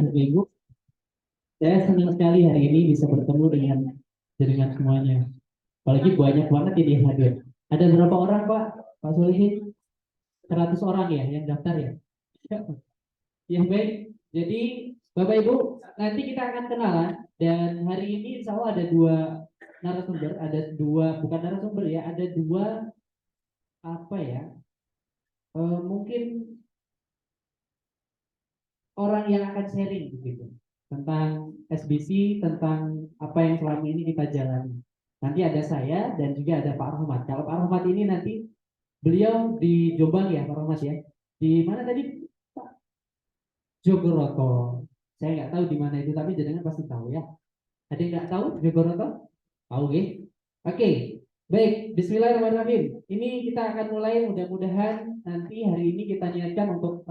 Bapak Ibu. Saya senang sekali hari ini bisa bertemu dengan semuanya. Apalagi banyak banget ini yang hadir. Ada berapa orang Pak? Pak Solihin? 100 orang ya yang daftar ya? Ya baik. Jadi Bapak Ibu, nanti kita akan kenalan dan hari ini insya Allah ada dua narasumber, bukan narasumber ya, ada dua apa ya? Mungkin orang yang akan sharing begitu tentang SBC, tentang apa yang selama ini kita jalani. Nanti ada saya dan juga ada Pak Rahmat. Kalau Pak Rahmat ini nanti beliau di Jombang ya Pak Rahmat ya. Di mana tadi Pak? Jogoroto. Saya nggak tahu di mana itu tapi jenengan pasti tahu ya. Ada yang nggak tahu Jogoroto? Tahu ya? Oke. Baik, Bismillahirrahmanirrahim. Ini kita akan mulai mudah-mudahan nanti hari ini kita niatkan untuk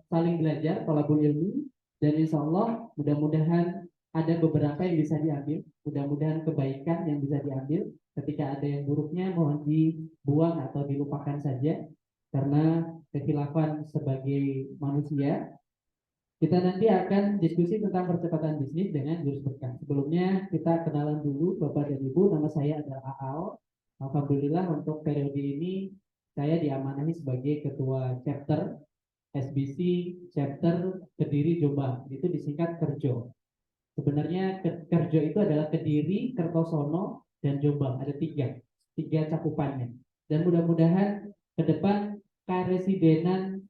saling belajar, tolabul ilmu, dan insya Allah mudah-mudahan ada beberapa yang bisa diambil, mudah-mudahan kebaikan yang bisa diambil. Ketika ada yang buruknya mohon dibuang atau dilupakan saja, karena kekhilafan sebagai manusia. Kita nanti akan diskusi tentang percepatan bisnis dengan jurus berkah. Sebelumnya kita kenalan dulu Bapak dan Ibu. Nama saya adalah Aal. Alhamdulillah untuk periode ini saya diamanahi sebagai ketua chapter SBC chapter Kediri Jombang. Itu disingkat Kerjo. Sebenarnya Kerjo itu adalah Kediri, Kertosono, dan Jombang. Ada tiga cakupannya. Dan mudah-mudahan ke depan karesidenan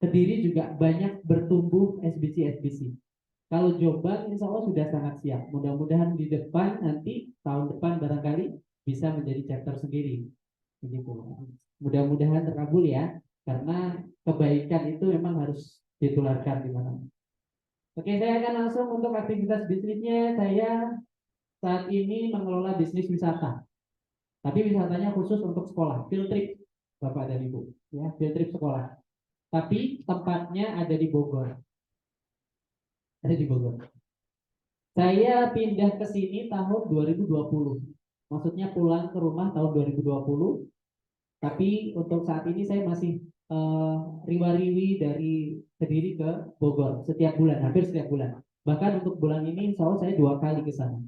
Kediri juga banyak bertumbuh SBC. Kalau Jombang insya Allah sudah sangat siap. Mudah-mudahan di depan nanti tahun depan barangkali bisa menjadi chapter sendiri. Begitu. Mudah-mudahan terkabul ya, karena kebaikan itu memang harus ditularkan di mana. Oke, saya akan langsung untuk aktivitas bisnisnya. Saya saat ini mengelola bisnis wisata. Tapi wisatanya khusus untuk sekolah, field trip, Bapak dan Ibu. Ya, field trip sekolah. Tapi tempatnya ada di Bogor. Ada di Bogor. Saya pindah ke sini tahun 2020. Maksudnya pulang ke rumah tahun 2020. Tapi untuk saat ini saya masih riwa-riwi dari Kediri ke Bogor setiap bulan, hampir setiap bulan. Bahkan untuk bulan ini insya Allah saya 2 kali ke sana.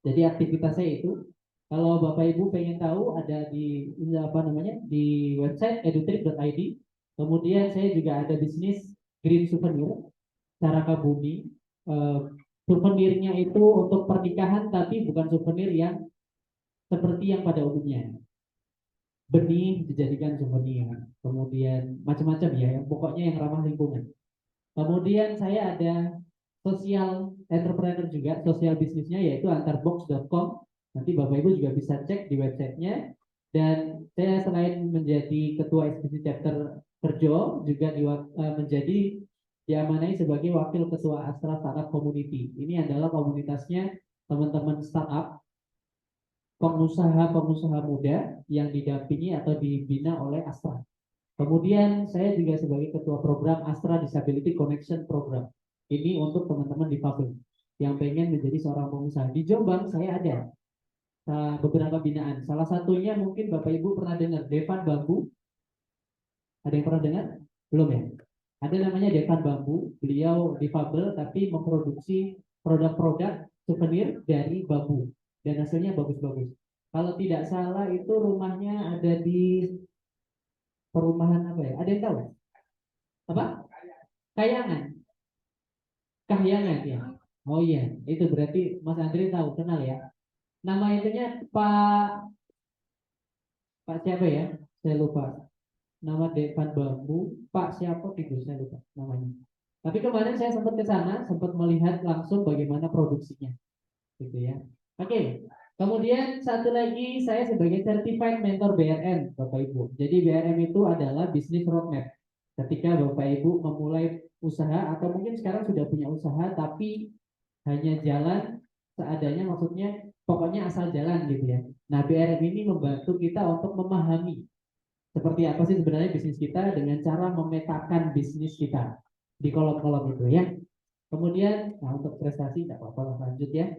Jadi aktivitas saya itu, kalau Bapak Ibu pengen tahu ada di apa namanya di website edutrip.id. Kemudian saya juga ada bisnis green souvenir, Caraka Bumi. Souvenirnya itu untuk pernikahan, tapi bukan souvenir yang seperti yang pada umumnya. Benih dijadikan souvenir, kemudian macam-macam ya, pokoknya yang ramah lingkungan. Kemudian saya ada sosial entrepreneur juga, sosial bisnisnya yaitu antarbox.com. Nanti Bapak Ibu juga bisa cek di websitenya. Dan saya selain menjadi ketua SBC chapter Kerjo, juga menjadi diamanai sebagai wakil ketua Astra Startup Community. Ini adalah komunitasnya teman-teman startup, pengusaha-pengusaha muda yang didampingi atau dibina oleh Astra. Kemudian saya juga sebagai ketua program Astra Disability Connection Program. Ini untuk teman-teman difabel yang pengen menjadi seorang pengusaha. Di Jombang saya ada beberapa binaan. Salah satunya mungkin Bapak Ibu pernah dengar Devan Bambu. Ada yang pernah dengar? Belum ya? Ada namanya Devan Bambu. Beliau difabel tapi memproduksi produk-produk souvenir dari bambu dan hasilnya bagus-bagus. Kalau tidak salah itu rumahnya ada di perumahan apa ya? Ada yang tahu? Apa? Kayangan. Kahyangan ya. Oh iya, itu berarti Mas Andri tahu, kenal ya. Nama itunya Pak siapa ya? Saya lupa. Nama Devan Bambu, Pak siapa gitu saya lupa namanya. Tapi kemarin saya sempat ke sana, sempat melihat langsung bagaimana produksinya, gitu ya. Oke. Kemudian satu lagi saya sebagai certified mentor BRM, Bapak Ibu. Jadi BRM itu adalah business roadmap. Ketika Bapak Ibu memulai usaha atau mungkin sekarang sudah punya usaha tapi hanya jalan seadanya, maksudnya pokoknya asal jalan gitu ya. Nah, BRM ini membantu kita untuk memahami seperti apa sih sebenarnya bisnis kita dengan cara memetakan bisnis kita di kolom-kolom itu ya. Kemudian, nah untuk prestasi tidak apa-apa lanjut ya.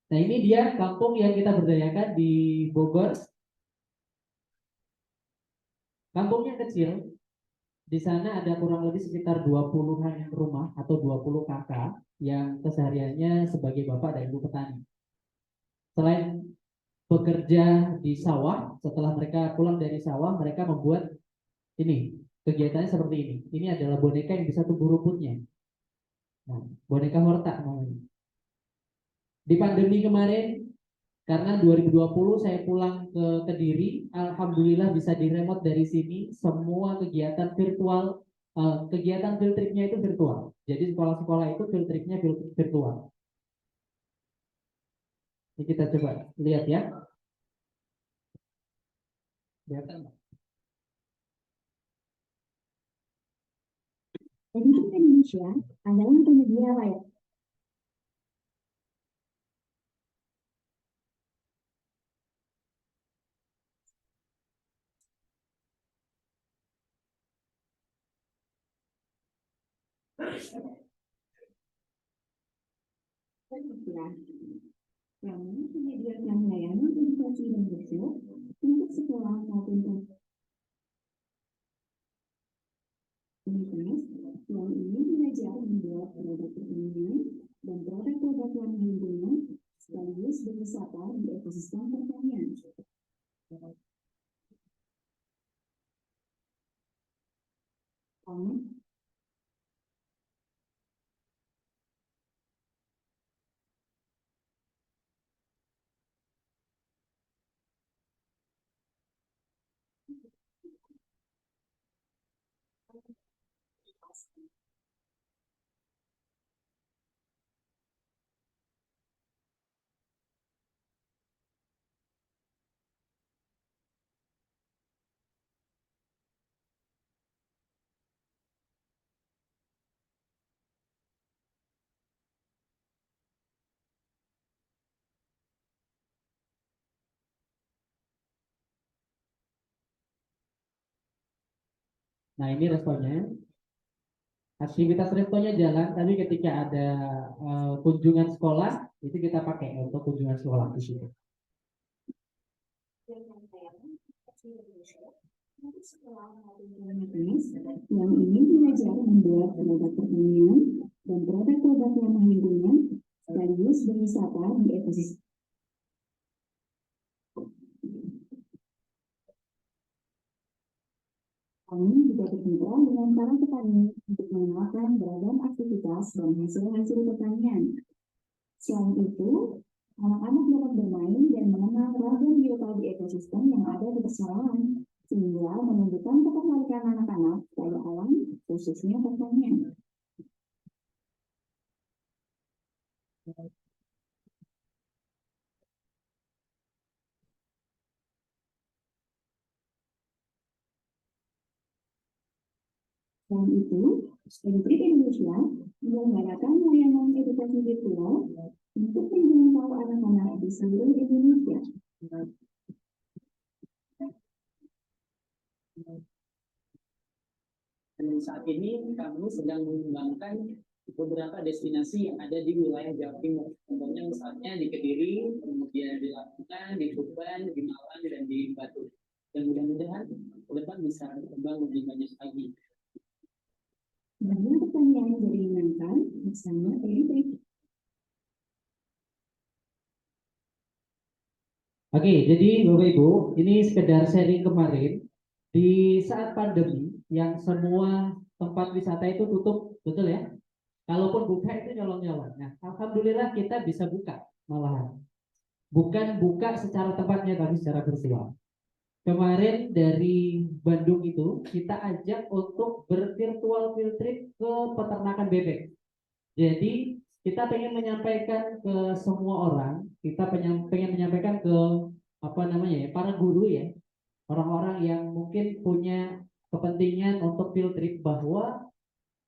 Nah ini dia kampung yang kita berdayakan di Bogor. Kampungnya kecil, Di sana ada kurang lebih sekitar 20-an rumah atau 20 kakak yang kesehariannya sebagai bapak dan ibu petani. Selain bekerja di sawah, setelah mereka pulang dari sawah, mereka membuat ini, kegiatannya seperti ini. Ini adalah boneka yang bisa tumbuh rumputnya. Nah, boneka horta namanya. Di pandemi kemarin, karena 2020 saya pulang ke Kediri, alhamdulillah bisa diremote dari sini. Semua kegiatan virtual, kegiatan field tripnya itu virtual. Jadi sekolah-sekolah itu field tripnya virtual. Ini kita coba lihat ya. Lihat. Edukasi Indonesia adalah penyedia layanan yang menyediakan layanan edukasi Indonesia untuk sekolah maupun komunitas yang ingin belajar membuat produk pertanian dan produk-produk ramah lingkungan sekaligus berwisata di ekosistem pertanian. Nah, ini responnya. Aktivitas responnya jalan, tapi ketika ada kunjungan sekolah, itu kita pakai untuk kunjungan sekolah di situ. Yang ingin belajar membuat produk pertanian dan produk-produk ramah lingkungan sekaligus berwisata di ekosistem. Kami juga bermitra dengan para petani untuk mengenalkan beragam aktivitas dan hasil-hasil pertanian. Selain itu, anak-anak dapat bermain dan mengenal ragam biota di ekosistem yang ada di persawahan, sehingga menunjukkan ketertarikan anak-anak pada alam, khususnya pertanian. Selain itu, Edutrik Indonesia menyelenggarakan layanan edukasi virtual untuk menjangkau anak-anak di seluruh Indonesia. Dan saat ini kami sedang mengembangkan beberapa destinasi yang ada di wilayah Jawa Timur. Contohnya misalnya di Kediri, kemudian di Lampung, di Tuban, di Malang, dan di Batu. Dan mudah-mudahan ke depan bisa berkembang lebih banyak lagi. Banyak pertanyaan dari mental bersama Edutrik. Oke, jadi Bapak Ibu, ini sekedar sharing kemarin. Di saat pandemi, yang semua tempat wisata itu tutup, betul ya? Kalaupun buka itu nyolong-nyolong. Nah, alhamdulillah kita bisa buka malahan. Bukan buka secara tempatnya, tapi secara virtual. Kemarin dari Bandung itu kita ajak untuk bervirtual field trip ke peternakan bebek. Jadi kita pengen menyampaikan ke semua orang, kita pengen menyampaikan ke apa namanya ya, para guru ya, orang-orang yang mungkin punya kepentingan untuk field trip, bahwa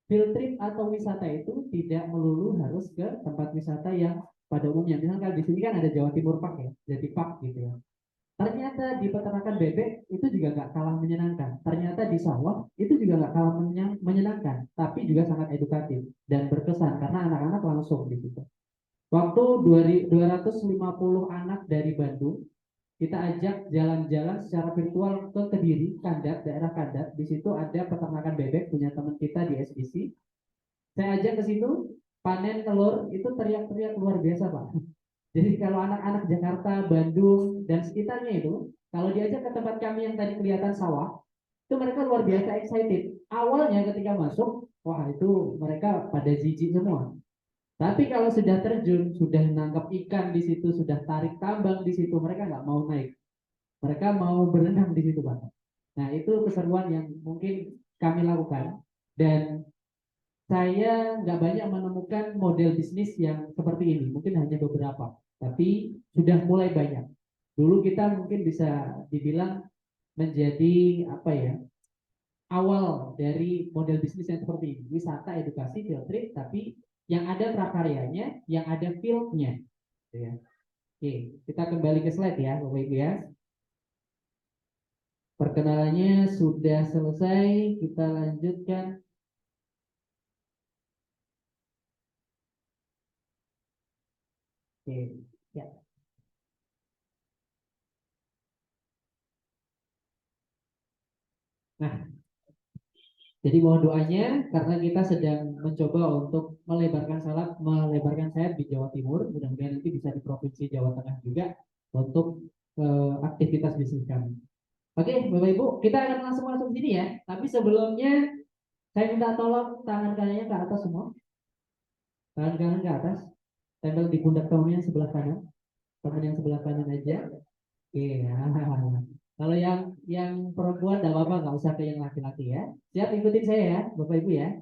field trip atau wisata itu tidak melulu harus ke tempat wisata yang pada umumnya. Misalkan di sini kan ada Jawa Timur Park ya, jadi park gitu ya. Ternyata di peternakan bebek itu juga nggak kalah menyenangkan. Ternyata di sawah itu juga nggak kalah menyenangkan, tapi juga sangat edukatif dan berkesan karena anak-anak langsung di situ. Waktu 250 anak dari Bandung kita ajak jalan-jalan secara virtual ke Kediri, Kandat, daerah Kandat. Di situ ada peternakan bebek punya teman kita di SBC. Saya ajak ke situ, panen telur, itu teriak-teriak luar biasa, Pak. Jadi kalau anak-anak Jakarta, Bandung, dan sekitarnya itu, kalau diajak ke tempat kami yang tadi kelihatan sawah, itu mereka luar biasa excited. Awalnya ketika masuk, wah itu mereka pada jijik semua. Tapi kalau sudah terjun, sudah nangkap ikan di situ, sudah tarik tambang di situ, mereka nggak mau naik. Mereka mau berenang di situ, Pak. Nah, itu keseruan yang mungkin kami lakukan. Dan saya nggak banyak menemukan model bisnis yang seperti ini. Mungkin hanya beberapa. Tapi sudah mulai banyak. Dulu kita mungkin bisa dibilang menjadi apa ya, awal dari model bisnis yang seperti ini. Wisata, edukasi, field trip, tapi yang ada prakaryanya, yang ada fieldnya. Gitu ya. Oke, kita kembali ke slide ya, Bapak Ibu ya. Perkenalannya sudah selesai, kita lanjutkan. Oke, ya. Nah, jadi mohon doanya karena kita sedang mencoba untuk melebarkan sayap di Jawa Timur, mudah-mudahan nanti bisa di Provinsi Jawa Tengah juga untuk aktivitas bisnis kami. Oke, Bapak Ibu, kita akan langsung masuk sini ya. Tapi sebelumnya saya minta tolong tangan kanannya ke atas semua, tangan kanan ke atas, tempel di pundak kamu yang sebelah kanan, teman yang sebelah kanan aja. Oke, ya. Kalau yang perempuan tidak apa-apa, nggak usah ke yang laki-laki ya. Siap ikutin saya ya, Bapak Ibu ya.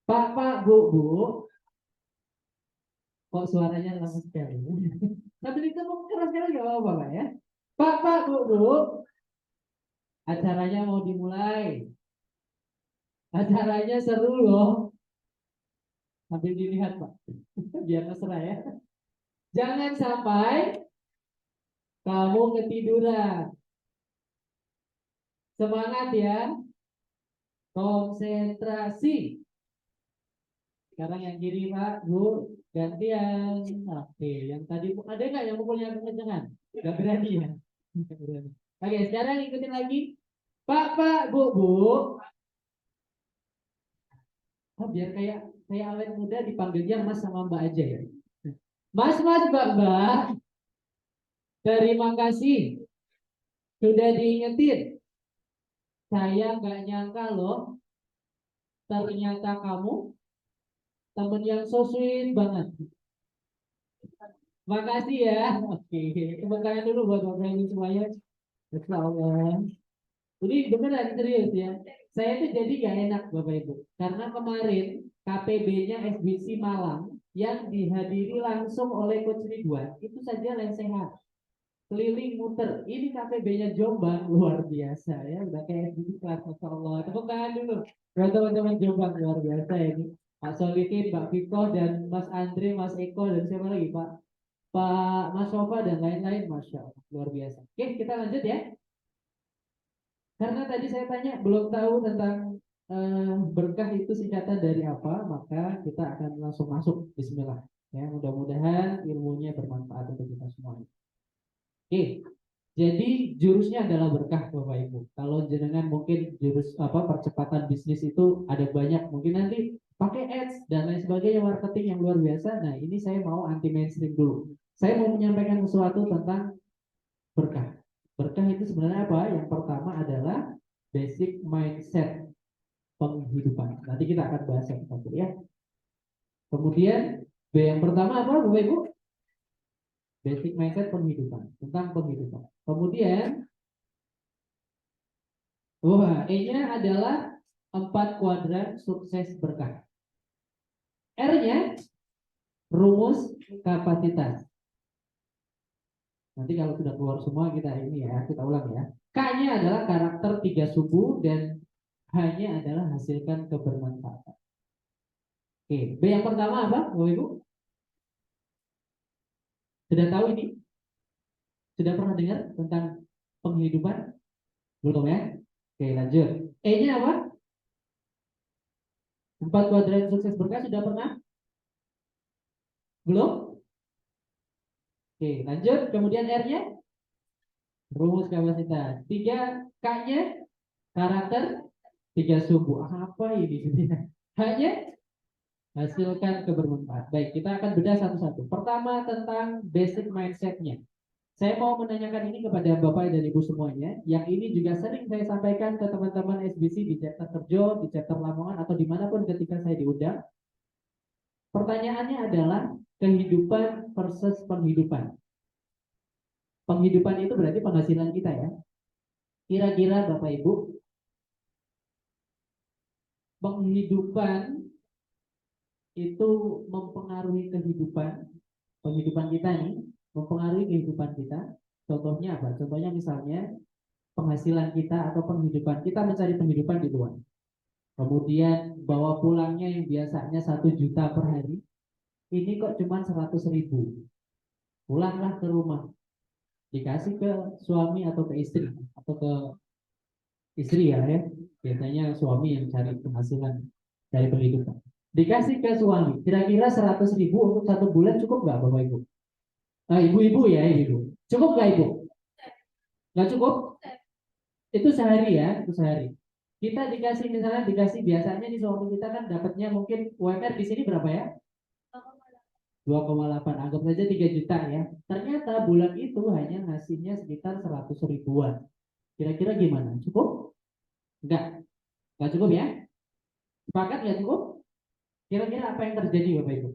Pak, Bu, Bu, kok suaranya lama sekali. Tapi itu mau keras sekali nggak apa-apa Pak ya. Pak, Bu, Bu, acaranya mau dimulai. Acaranya seru loh. Sambil dilihat Pak, biar mesra ya. Jangan sampai kamu ketiduran. Semangat ya, konsentrasi. Sekarang yang kiri Pak, Bu, gantian. Oke, yang tadi ada nggak yang pukulnya kekencangan? Nggak berani ya? Nggak berani. Oke, sekarang ikutin lagi. Pak, Bu, Bu. Oh, biar kayak awet muda dipanggilnya Mas sama Mbak aja ya. Mas, Mbak. Terima kasih sudah diingetin. Saya nggak nyangka loh, ternyata kamu temen yang so sweet banget. Makasih ya. Oke, tepuk tangan dulu buat Bapak Ibu semuanya. Insya Allah. Ini beneran serius ya. Saya tuh jadi gak enak Bapak Ibu. Karena kemarin KPB-nya SBC Malang yang dihadiri langsung oleh Coach Ridwan itu saja lesehan. Keliling muter. Ini KPB-nya Jombang luar biasa ya. Udah kayak SBC kelas Masya Allah. Tepuk tangan dulu. Buat teman-teman Jombang luar biasa ini. Pak Solikin, Pak Viko, dan Mas Andre, Mas Eko, dan siapa lagi Pak Mas Sofa dan lain-lain, Masya Allah, luar biasa. Oke, kita lanjut ya. Karena tadi saya tanya belum tahu tentang berkah itu singkatan dari apa, maka kita akan langsung masuk. Bismillah. Ya, mudah-mudahan ilmunya bermanfaat untuk kita semua. Oke, jadi jurusnya adalah berkah Bapak Ibu. Kalau jenengan mungkin jurus apa percepatan bisnis itu ada banyak, mungkin nanti pakai ads dan lain sebagainya marketing yang luar biasa. Nah, ini saya mau anti mainstream dulu. Saya mau menyampaikan sesuatu tentang berkah. Berkah itu sebenarnya apa? Yang pertama adalah basic mindset penghidupan. Nanti kita akan bahas yang satu ya. Kemudian B yang pertama apa Bapak Ibu? Basic mindset penghidupan, tentang penghidupan. Kemudian E-nya adalah 4 kuadran sukses berkah. R-nya rumus kapasitas. Nanti kalau sudah keluar semua kita ini ya, kita ulang ya. K-nya adalah karakter 3 suku dan H-nya adalah hasilkan kebermanfaatan. Oke, B yang pertama apa, Bapak Ibu? Sudah tahu ini? Sudah pernah dengar tentang penghidupan? Belum ya? Oke, lanjut. E-nya apa? 4 kuadran sukses berkah sudah pernah? Belum? Oke, lanjut. Kemudian R-nya? rumus kapasitas. 3 K-nya karakter, 3 sumbu. Apa ini? Hanya hasilkan kebermanfaat. Baik, kita akan bedah satu-satu. Pertama tentang basic mindset-nya. Saya mau menanyakan ini kepada Bapak dan Ibu semuanya. Yang ini juga sering saya sampaikan ke teman-teman SBC di chapter Kerjo, di chapter Lamongan, atau dimanapun ketika saya diundang. Pertanyaannya adalah kehidupan versus penghidupan. Penghidupan itu berarti penghasilan kita ya. Kira-kira Bapak Ibu, penghidupan itu mempengaruhi penghidupan kita nih, mempengaruhi kehidupan kita. Contohnya apa? Contohnya misalnya penghasilan kita atau penghidupan kita, mencari penghidupan di luar. Kemudian bawa pulangnya yang biasanya 1 juta per hari, ini kok cuma 100.000. Pulanglah ke rumah, dikasih ke suami atau ke istri, atau ke istri ya, biasanya suami yang cari penghasilan dari penghidupan. Dikasih ke suami, kira-kira 100.000 untuk 1 bulan cukup nggak Bapak Ibu? Nah, ibu-ibu ya, ibu. Cukup nggak Ibu? Nggak cukup? Itu sehari ya, itu sehari. Kita dikasih misalnya biasanya di suami kita kan dapatnya mungkin UMR di sini berapa ya? 2,8, anggap saja 3 juta ya. Ternyata bulan itu hanya ngasihnya sekitar 100.000-an. Kira-kira gimana? Cukup? Enggak cukup ya? Sepakat nggak cukup? Kira-kira apa yang terjadi Bapak Ibu?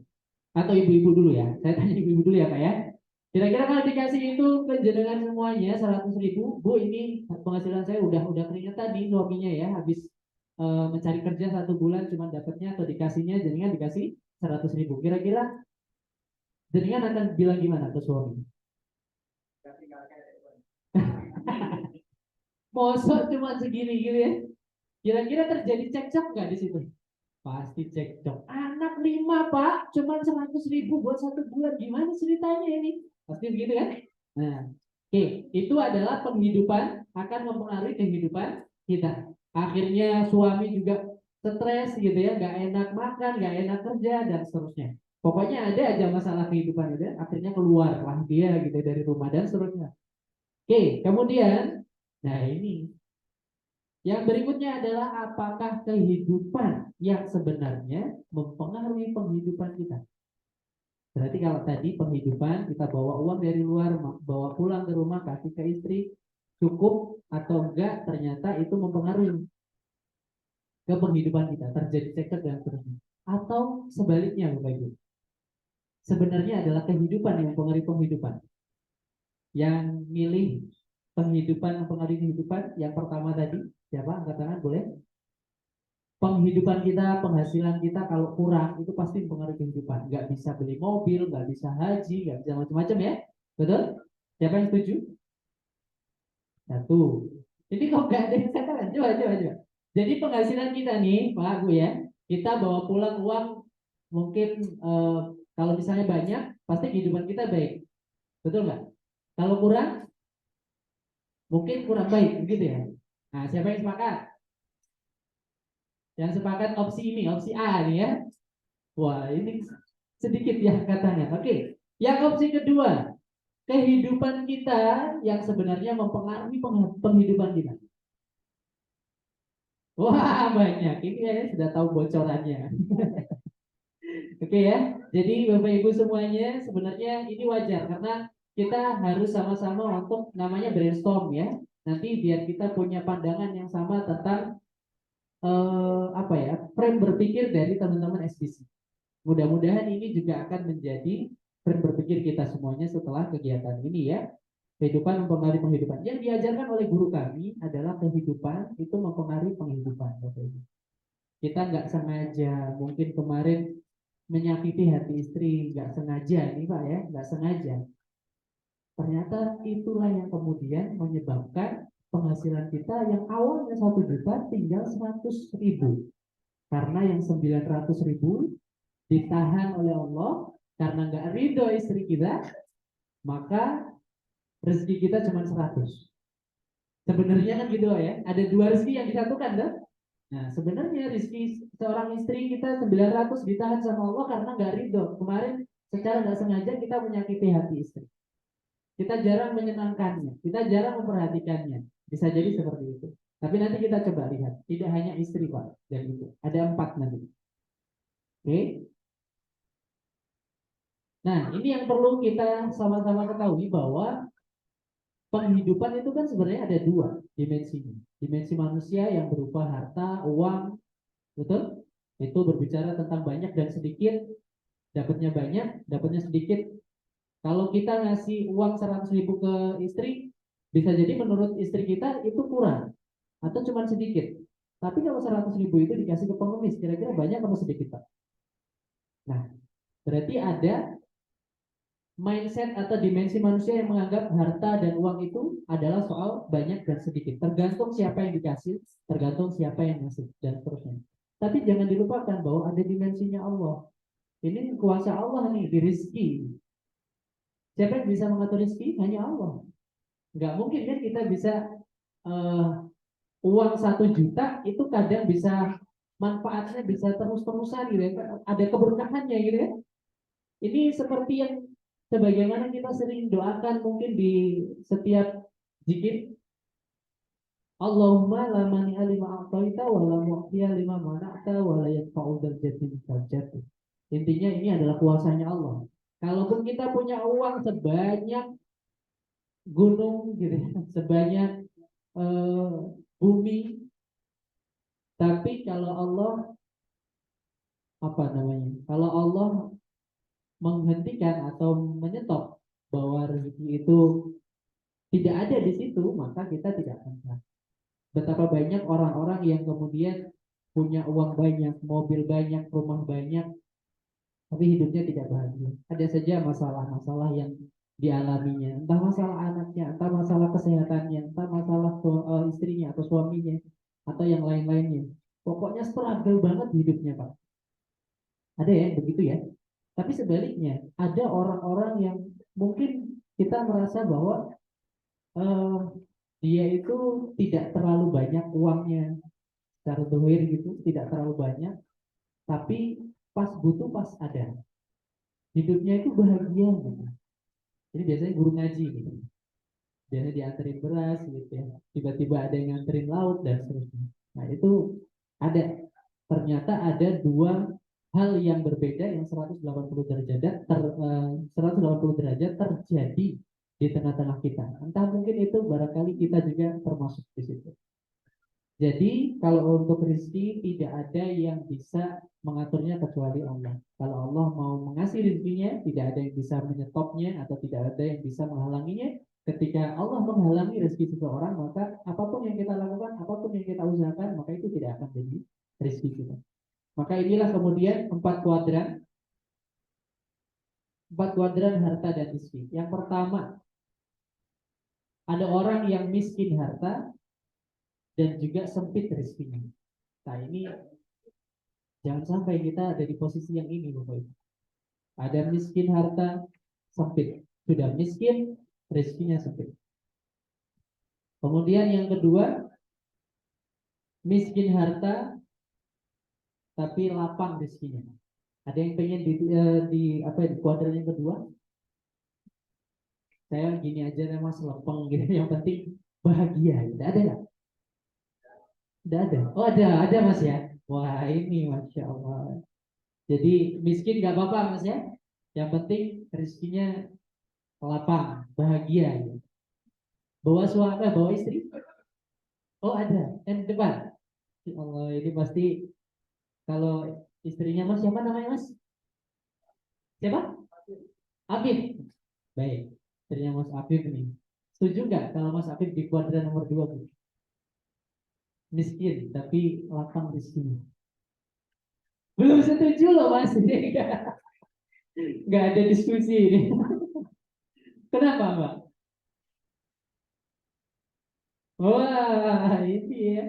Atau ibu-ibu dulu ya? Saya tanya ibu-ibu dulu ya Pak ya. Kira-kira kalau dikasih itu ke jenengan semuanya 100.000, Bu ini penghasilan saya udah keringetan nih suaminya ya, habis mencari kerja 1 bulan cuma dapatnya atau dikasihnya jenengan dikasih 100.000. Kira-kira jenengan akan bilang gimana ke suami? Mosok cuma segini gitu ya? Kira-kira terjadi cekcok nggak di situ? Pasti cekcok. Anak 5 Pak, cuma 100.000 buat 1 bulan. Gimana ceritanya ini? Pasti begitu kan? Nah, oke, itu adalah penghidupan akan mempengaruhi kehidupan kita. Akhirnya suami juga stres gitu ya, nggak enak makan, nggak enak kerja dan seterusnya. Pokoknya ada aja masalah kehidupan gitu. Akhirnya keluarlah dia gitu dari rumah dan seterusnya. Oke, kemudian, nah ini yang berikutnya adalah apakah kehidupan yang sebenarnya mempengaruhi penghidupan kita. Berarti kalau tadi penghidupan kita bawa uang dari luar, bawa pulang ke rumah, kasih ke istri, cukup atau enggak, ternyata itu mempengaruhi ke penghidupan kita, terjadi cekcok dan seterusnya. Atau sebaliknya Bapak Ibu, sebenarnya adalah kehidupan yang mempengaruhi penghidupan. Yang milih penghidupan mempengaruhi kehidupan, yang pertama tadi, siapa? Angkat tangan boleh. Penghidupan kita, penghasilan kita kalau kurang itu pasti mempengaruhi kehidupan. Nggak bisa beli mobil, nggak bisa haji, nggak bisa macam-macam ya. Betul? Siapa yang setuju? 1. Ini kok nggak ada yang katakan? Coba. Jadi penghasilan kita nih, Pak Bu ya, kita bawa pulang uang mungkin kalau misalnya banyak, pasti kehidupan kita baik. Betul nggak? Kalau kurang, mungkin kurang baik, begitu ya. Nah, siapa yang sepakat? Yang sepakat opsi ini, opsi A nih ya. Wah, ini sedikit ya katanya. Oke. Yang opsi kedua, kehidupan kita yang sebenarnya mempengaruhi penghidupan kita. Wah, banyak. Ini ya sudah tahu bocorannya. Oke ya. Jadi Bapak Ibu semuanya sebenarnya ini wajar karena kita harus sama-sama untuk namanya brainstorm ya. Nanti biar kita punya pandangan yang sama tentang apa ya, frame berpikir dari teman-teman SBC. Mudah-mudahan ini juga akan menjadi frame berpikir kita semuanya setelah kegiatan ini ya. Kehidupan mempengaruhi penghidupan. Yang diajarkan oleh guru kami adalah kehidupan itu mempengaruhi penghidupan. Kita nggak sengaja, mungkin kemarin menyakiti hati istri, nggak sengaja nih Pak ya, nggak sengaja. Ternyata itulah yang kemudian menyebabkan penghasilan kita yang awalnya 1 juta tinggal 100.000. Karena yang 900.000 ditahan oleh Allah karena nggak ridho istri kita, maka rezeki kita cuma 100. Sebenarnya kan gitu ya, ada 2 rezeki yang disatukan kan? Nah sebenarnya rezeki seorang istri kita 900 ditahan sama Allah karena nggak ridho. Kemarin secara nggak sengaja kita menyakiti hati istri. kita jarang menyenangkannya, kita jarang memperhatikannya. Bisa jadi seperti itu. Tapi nanti kita coba lihat, tidak hanya istri Pak, dan itu ada 4 nanti. Oke. Nah, ini yang perlu kita sama-sama ketahui bahwa penghidupan itu kan sebenarnya ada 2 dimensinya. Dimensi manusia yang berupa harta, uang, betul? Itu berbicara tentang banyak dan sedikit, dapatnya banyak, dapatnya sedikit. Kalau kita ngasih uang 100.000 ke istri, bisa jadi menurut istri kita itu kurang atau cuma sedikit. Tapi kalau 100.000 itu dikasih ke pengemis, kira-kira banyak atau sedikit Pak? Nah, berarti ada mindset atau dimensi manusia yang menganggap harta dan uang itu adalah soal banyak dan sedikit. Tergantung siapa yang dikasih, tergantung siapa yang ngasih, dan seterusnya. Tapi jangan dilupakan bahwa ada dimensinya Allah. Ini kuasa Allah nih di rizki. Siapa yang bisa mengatur rizki? Hanya Allah. Nggak mungkin kan kita bisa uh, uang 1 juta itu kadang bisa manfaatnya bisa terus-terusan gitu ya. Ada keberkahannya gitu ya. Ini seperti yang sebagaimana kita sering doakan mungkin di setiap zikir, Allahumma la mani'a lima a'taita wa la mu'tiya lima mana'ta wa la yadfa'u dzal jaddi dzal jaddi. Intinya ini adalah kuasanya Allah. Kalaupun kita punya uang sebanyak gunung gitu ya, sebanyak eh, bumi, tapi kalau Allah apa namanya? Kalau Allah menghentikan atau menyetop bahwa rezeki itu tidak ada di situ, maka kita tidak akan tahu. Betapa banyak orang-orang yang kemudian punya uang banyak, mobil banyak, rumah banyak, tapi hidupnya tidak bahagia. Ada saja masalah-masalah yang dialaminya, entah masalah anaknya, entah masalah kesehatannya, entah masalah istrinya atau suaminya, atau yang lain-lainnya. Pokoknya struggle banget hidupnya, Pak. Ada ya, begitu ya. Tapi sebaliknya, ada orang-orang yang mungkin kita merasa bahwa eh, dia itu tidak terlalu banyak uangnya, secara dohir gitu, tidak terlalu banyak, tapi pas butuh pas ada. Hidupnya itu bahagia gitu. Ini biasanya guru ngaji gitu. Biasanya dianterin beras gitu ya. Tiba-tiba ada yang nganterin lauk dan seterusnya. Nah itu ada. Ternyata ada 2 hal yang berbeda yang 180 derajat 180 derajat terjadi di tengah-tengah kita. Entah mungkin itu barangkali kita juga termasuk di situ. Jadi kalau untuk rezeki tidak ada yang bisa mengaturnya kecuali Allah. Kalau Allah mau mengasih rezekinya, tidak ada yang bisa menyetopnya atau tidak ada yang bisa menghalanginya. Ketika Allah menghalangi rezeki seseorang, maka apapun yang kita lakukan, apapun yang kita usahakan, maka itu tidak akan jadi rezeki kita. Maka inilah kemudian 4 kuadran harta dan rezeki. Yang pertama, ada orang yang miskin harta dan juga sempit rezekinya. Nah ini jangan sampai kita ada di posisi yang ini, Bapak Ibu. Ada miskin harta, sempit. Sudah miskin, rezekinya sempit. Kemudian yang kedua, miskin harta, tapi lapang rezekinya. Ada yang pengen di kuadran yang kedua? Saya gini aja deh mas, lempeng gitu. Yang penting bahagia. Tidak ada nggak? Tidak ada. Oh ada mas ya. Wah ini masya Allah. Jadi miskin nggak apa-apa mas ya. Yang penting rezekinya lapang, bahagia. Gitu. Bawa suami, bawa istri. Oh ada. Yang depan. Ya Allah ini pasti kalau istrinya mas siapa namanya mas? Siapa? Afif. Baik. Istrinya mas Afif nih. Setuju nggak kalau mas Afif di kuadran nomor 2 Bu? Miskin tapi lapang rezekinya. Belum setuju loh mas. Nggak ada diskusi ini. Kenapa mbak? Wah ini ya.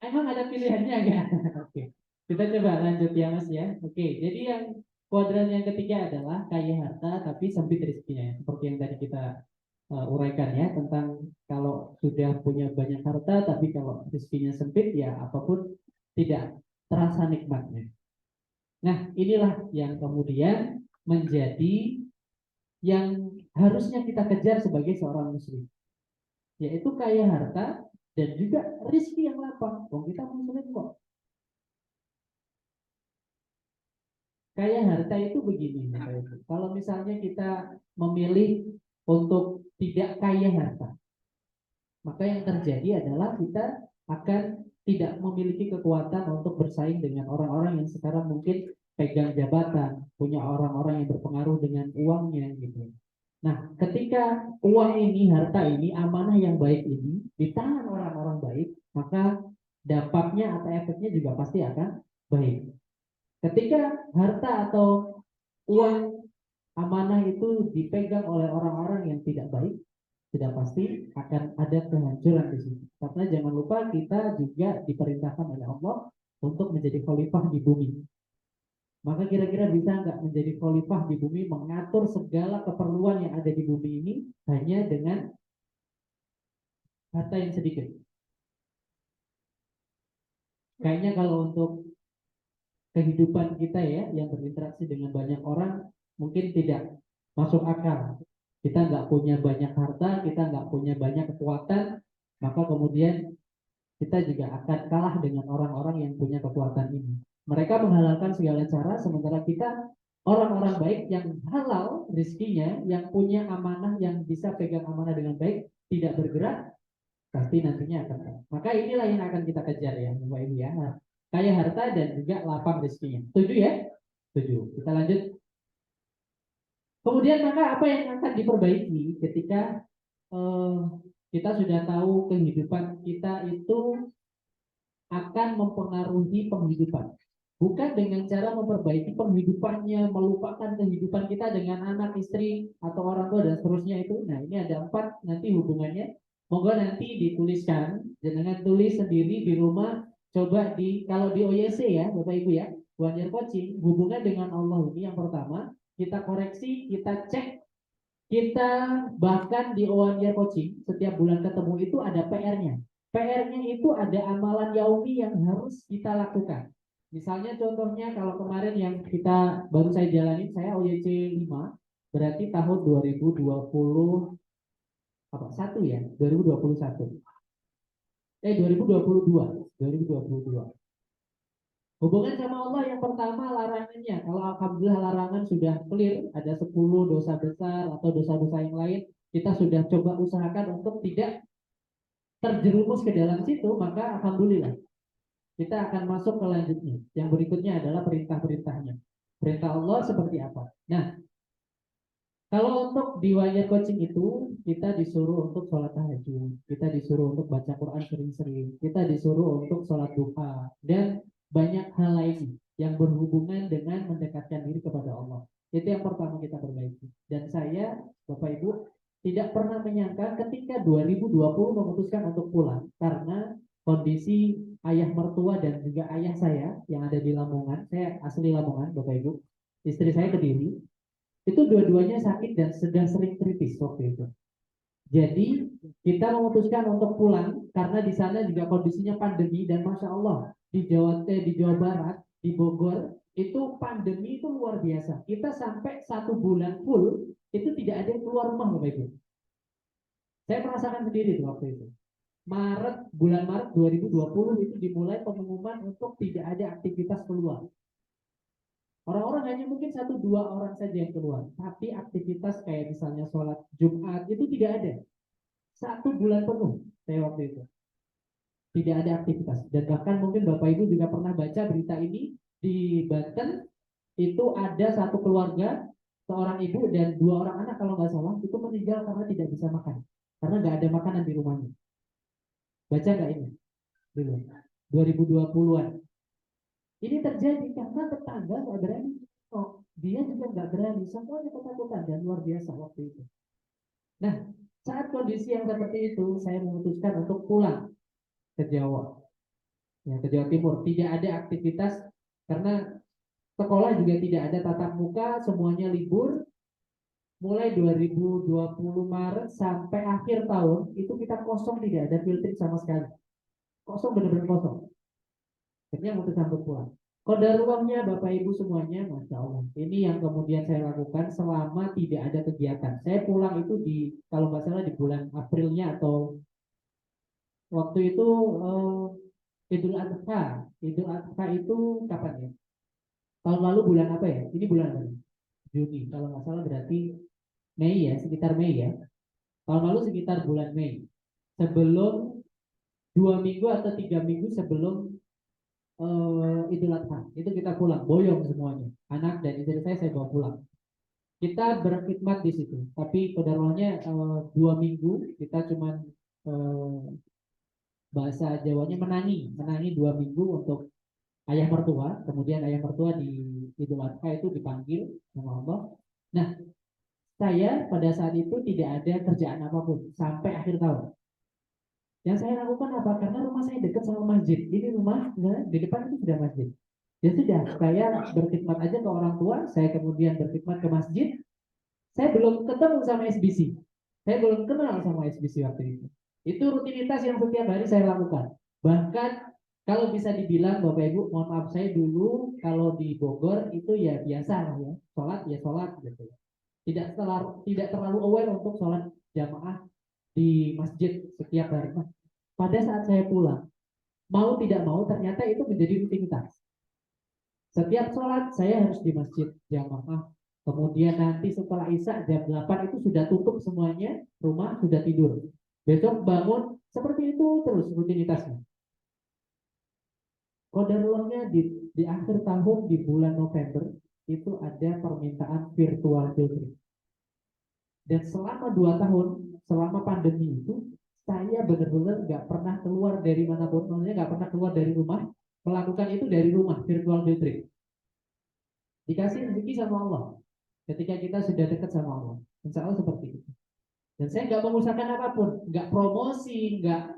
Emang ada pilihannya nggak? Oke. Kita coba lanjut ya mas ya. Oke. Jadi yang kuadran yang ketiga adalah kaya harta tapi sempit rezekinya. Seperti yang tadi kita uraikan ya tentang kalau sudah punya banyak harta tapi kalau rezekinya sempit ya apapun tidak terasa nikmatnya. Nah inilah yang kemudian menjadi yang harusnya kita kejar sebagai seorang muslim, yaitu kaya harta dan juga rizki yang lapang. Wong kita muslim kok. Kaya harta itu begini, Bapak Ibu. Kalau misalnya kita memilih untuk tidak kaya harta, maka yang terjadi adalah kita akan tidak memiliki kekuatan untuk bersaing dengan orang-orang yang sekarang mungkin pegang jabatan, punya orang-orang yang berpengaruh dengan uangnya gitu. Nah, ketika uang ini, harta ini, amanah yang baik ini di tangan orang-orang baik, maka dampaknya atau efeknya juga pasti akan baik. Ketika harta atau uang amanah itu dipegang oleh orang-orang yang tidak baik, tidak pasti akan ada kehancuran di situ. Karena jangan lupa kita juga diperintahkan oleh Allah untuk menjadi khalifah di bumi. Maka kira-kira bisa nggak menjadi khalifah di bumi, mengatur segala keperluan yang ada di bumi ini hanya dengan harta yang sedikit? Kayaknya kalau untuk kehidupan kita ya, yang berinteraksi dengan banyak orang, mungkin tidak masuk akal. Kita nggak punya banyak harta, kita nggak punya banyak kekuatan, maka kemudian kita juga akan kalah dengan orang-orang yang punya kekuatan ini. Mereka menghalalkan segala cara, sementara kita orang-orang baik yang halal rezekinya, yang punya amanah, yang bisa pegang amanah dengan baik, tidak bergerak, pasti nantinya akan kalah. Maka inilah yang akan kita kejar ya, Bapak Ibu ya. Kaya harta dan juga lapang rezekinya. Setuju ya? Setuju. Kita lanjut. Kemudian maka apa yang akan diperbaiki ketika eh, kita sudah tahu kehidupan kita itu akan mempengaruhi penghidupan. Bukan dengan cara memperbaiki penghidupannya, melupakan kehidupan kita dengan anak, istri, atau orang tua dan seterusnya itu. Nah, ini ada 4 nanti hubungannya. Moga nanti dituliskan, jangan tulis sendiri di rumah. Coba kalau di OYC ya, Bapak Ibu ya, One Year Coaching, hubungan dengan Allah ini yang pertama, kita koreksi, kita cek, kita bahkan di One Year Coaching, setiap bulan ketemu itu ada PR-nya. PR-nya itu ada amalan yaumi yang harus kita lakukan. Misalnya contohnya kalau kemarin yang kita baru saya jalanin, saya OYC 5, berarti tahun 2020 apa? 1 ya, 2021. 2022, 2022. Hubungan sama Allah yang pertama larangannya. Kalau alhamdulillah larangan sudah clear, ada 10 dosa besar atau dosa-dosa yang lain, kita sudah coba usahakan untuk tidak terjerumus ke dalam situ, maka alhamdulillah kita akan masuk ke lanjutnya. Yang berikutnya adalah perintah-perintahnya. Perintah Allah seperti apa? Nah, kalau untuk di One Year Coaching itu, kita disuruh untuk sholat tahajud, kita disuruh untuk baca Quran sering-sering, kita disuruh untuk sholat duha, dan banyak hal lain yang berhubungan dengan mendekatkan diri kepada Allah. Itu yang pertama kita perbaiki. Dan saya, Bapak Ibu, tidak pernah menyangka ketika 2020 memutuskan untuk pulang, karena kondisi ayah mertua dan juga ayah saya yang ada di Lamongan, saya asli Lamongan, Bapak Ibu, istri saya Kediri, itu dua-duanya sakit dan sedang sering kritis waktu itu. Jadi kita memutuskan untuk pulang karena di sana juga kondisinya pandemi dan masya Allah di Jawa Barat, di Bogor itu pandemi itu luar biasa. Kita sampai 1 bulan full itu tidak ada yang keluar rumah, Bapak Ibu. Saya merasakan sendiri tuh waktu itu. Bulan Maret 2020 itu dimulai pengumuman untuk tidak ada aktivitas keluar. Orang-orang hanya mungkin 1-2 orang saja yang keluar, tapi aktivitas kayak misalnya sholat Jumat itu tidak ada. 1 bulan penuh saya waktu itu tidak ada aktivitas. Dan bahkan mungkin Bapak Ibu juga pernah baca berita ini di Banten itu ada satu keluarga, seorang ibu dan 2 orang anak kalau nggak salah itu meninggal karena tidak bisa makan, karena nggak ada makanan di rumahnya. Baca nggak ini dulu 2020-an? Ini terjadi karena tetangga nggak berani, oh, dia juga nggak berani, semuanya ketakutan dan luar biasa waktu itu. Nah, saat kondisi yang seperti itu, saya memutuskan untuk pulang ke Jawa, ya, ke Jawa Timur. Tidak ada aktivitas karena sekolah juga tidak ada tatap muka, semuanya libur. Mulai 2020 Maret sampai akhir tahun itu kita kosong, tidak ada field trip sama sekali. Kosong, benar-benar kosong. Akhirnya memutuskan untuk pulang. Qadarullah Bapak Ibu semuanya, Masya Allah. Ini yang kemudian saya lakukan selama tidak ada kegiatan. Saya pulang itu kalau nggak salah di bulan Aprilnya atau waktu itu Idul Adha. Idul Adha itu kapan ya? Tahun lalu bulan apa ya? Ini bulan apa? Juni. Kalau nggak salah berarti Mei ya, sekitar Mei ya. Tahun lalu sekitar bulan Mei. Sebelum 2 minggu atau 3 minggu sebelum Idul Adha itu kita pulang, boyong semuanya. Anak dan istri saya bawa pulang. Kita berkhidmat di situ, tapi kodarohnya 2 minggu kita cuman bahasa Jawanya menangi 2 minggu untuk ayah mertua. Kemudian ayah mertua di Idul Adha itu dipanggil sama Allah. Nah, saya pada saat itu tidak ada kerjaan apapun sampai akhir tahun. Yang saya lakukan apa? Karena rumah saya dekat sama masjid. Ini rumah di depan itu sudah masjid. Ya sudah, saya berkhidmat aja ke orang tua. Saya kemudian berkhidmat ke masjid. Saya belum ketemu sama SBC. Saya belum kenal sama SBC waktu itu. Itu rutinitas yang setiap hari saya lakukan. Bahkan kalau bisa dibilang Bapak Ibu, mohon maaf saya dulu kalau di Bogor itu ya biasa lah ya, sholat gitu. Tidak terlalu aware untuk sholat jamaah di masjid setiap hari. Nah, pada saat saya pulang, mau tidak mau ternyata itu menjadi rutinitas. Setiap sholat saya harus di masjid jamaah. Kemudian nanti setelah Isya jam 8 itu sudah tutup semuanya, rumah sudah tidur. Besok bangun seperti itu terus rutinitasnya. Kodarullahnya di akhir tahun di bulan November itu ada permintaan virtual field trip. Dan selama 2 tahun, selama pandemi itu, saya benar-benar nggak pernah keluar dari manapun, maksudnya nggak pernah keluar dari rumah, melakukan itu dari rumah, virtual field trip. Dikasih rezeki sama Allah. Ketika kita sudah dekat sama Allah, insya Allah seperti itu. Dan saya nggak mengusahakan apapun, nggak promosi, nggak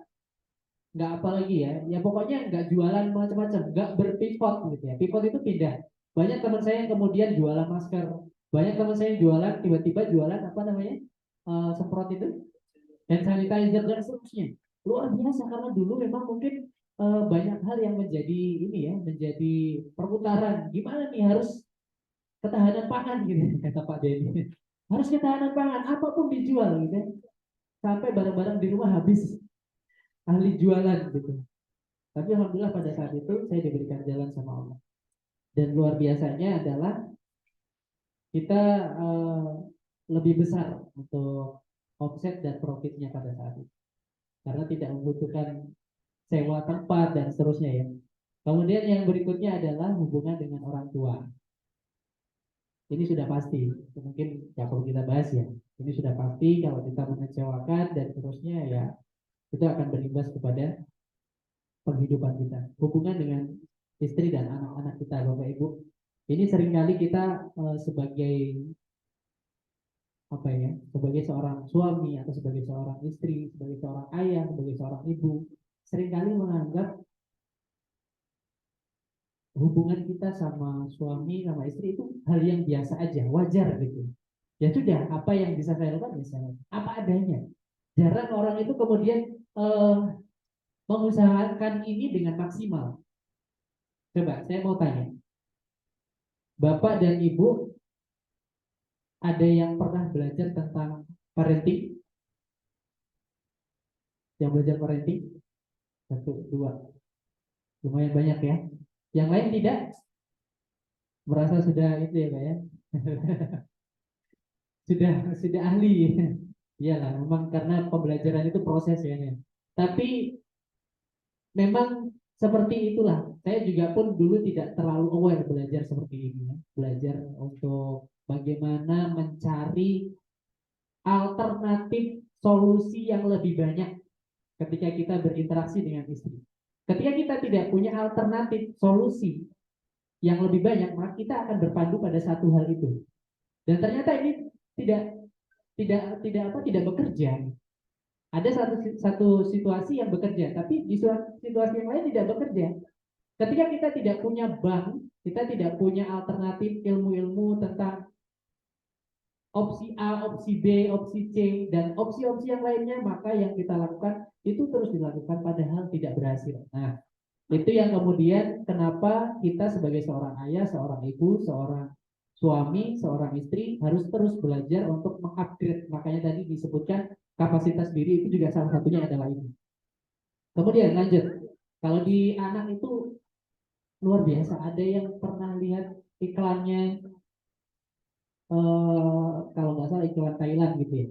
apa lagi ya, ya pokoknya nggak jualan macam-macam, nggak berpivot gitu ya. Pivot itu pindah. Banyak teman saya yang kemudian jualan masker, banyak teman saya yang jualan tiba-tiba jualan apa namanya semprot itu, hand sanitizer dan seterusnya. Luar biasa karena dulu memang mungkin banyak hal yang menjadi ini ya, menjadi perputaran. Gimana nih harus ketahanan pangan gitu kata Pak Denny. Harus ketahanan pangan, apapun dijual gitu ya. Sampai barang-barang di rumah habis, ahli jualan gitu. Tapi alhamdulillah pada saat itu saya diberikan jalan sama Allah. Dan luar biasanya adalah kita lebih besar untuk omset dan profitnya pada saat itu. Karena tidak membutuhkan sewa tempat dan seterusnya ya. Kemudian yang berikutnya adalah hubungan dengan orang tua. Ini sudah pasti, mungkin ya perlu kita bahas ya. Ini sudah pasti kalau kita mengecewakan dan seterusnya ya itu akan berimbas kepada penghidupan kita. Hubungan dengan istri dan anak-anak kita, Bapak Ibu. Ini seringkali kita sebagai apa ya, sebagai seorang suami atau sebagai seorang istri, sebagai seorang ayah, sebagai seorang ibu, seringkali menganggap hubungan kita sama suami sama istri itu hal yang biasa aja, wajar gitu. Ya sudah, apa yang bisa saya lakukan ya saya apa adanya. Jarang orang itu kemudian mengusahakan ini dengan maksimal. Coba saya mau tanya, Bapak dan Ibu ada yang pernah belajar tentang parenting? Yang belajar parenting? Satu, dua. Lumayan banyak ya. Yang lain tidak? Merasa sudah itu ya Pak ya? sudah ahli. Iyalah, memang karena pembelajaran itu proses ya. Tapi memang seperti itulah. Saya juga pun dulu tidak terlalu aware belajar seperti ini ya. Belajar untuk bagaimana mencari alternatif solusi yang lebih banyak ketika kita berinteraksi dengan istri. Ketika kita tidak punya alternatif solusi yang lebih banyak, maka kita akan berpandu pada satu hal itu. Dan ternyata ini tidak bekerja. Ada satu situasi yang bekerja, tapi di situasi yang lain tidak bekerja. Ketika kita tidak punya bank, kita tidak punya alternatif ilmu-ilmu tentang opsi A, opsi B, opsi C, dan opsi-opsi yang lainnya, maka yang kita lakukan itu terus dilakukan padahal tidak berhasil. Nah, Itu yang kemudian kenapa kita sebagai seorang ayah, seorang ibu, seorang suami, seorang istri harus terus belajar untuk mengupgrade. Makanya tadi disebutkan kapasitas diri itu juga salah satunya adalah ini. Kemudian lanjut, kalau di anak itu luar biasa. Ada yang pernah lihat iklannya, kalau nggak salah iklan Thailand gitu ya,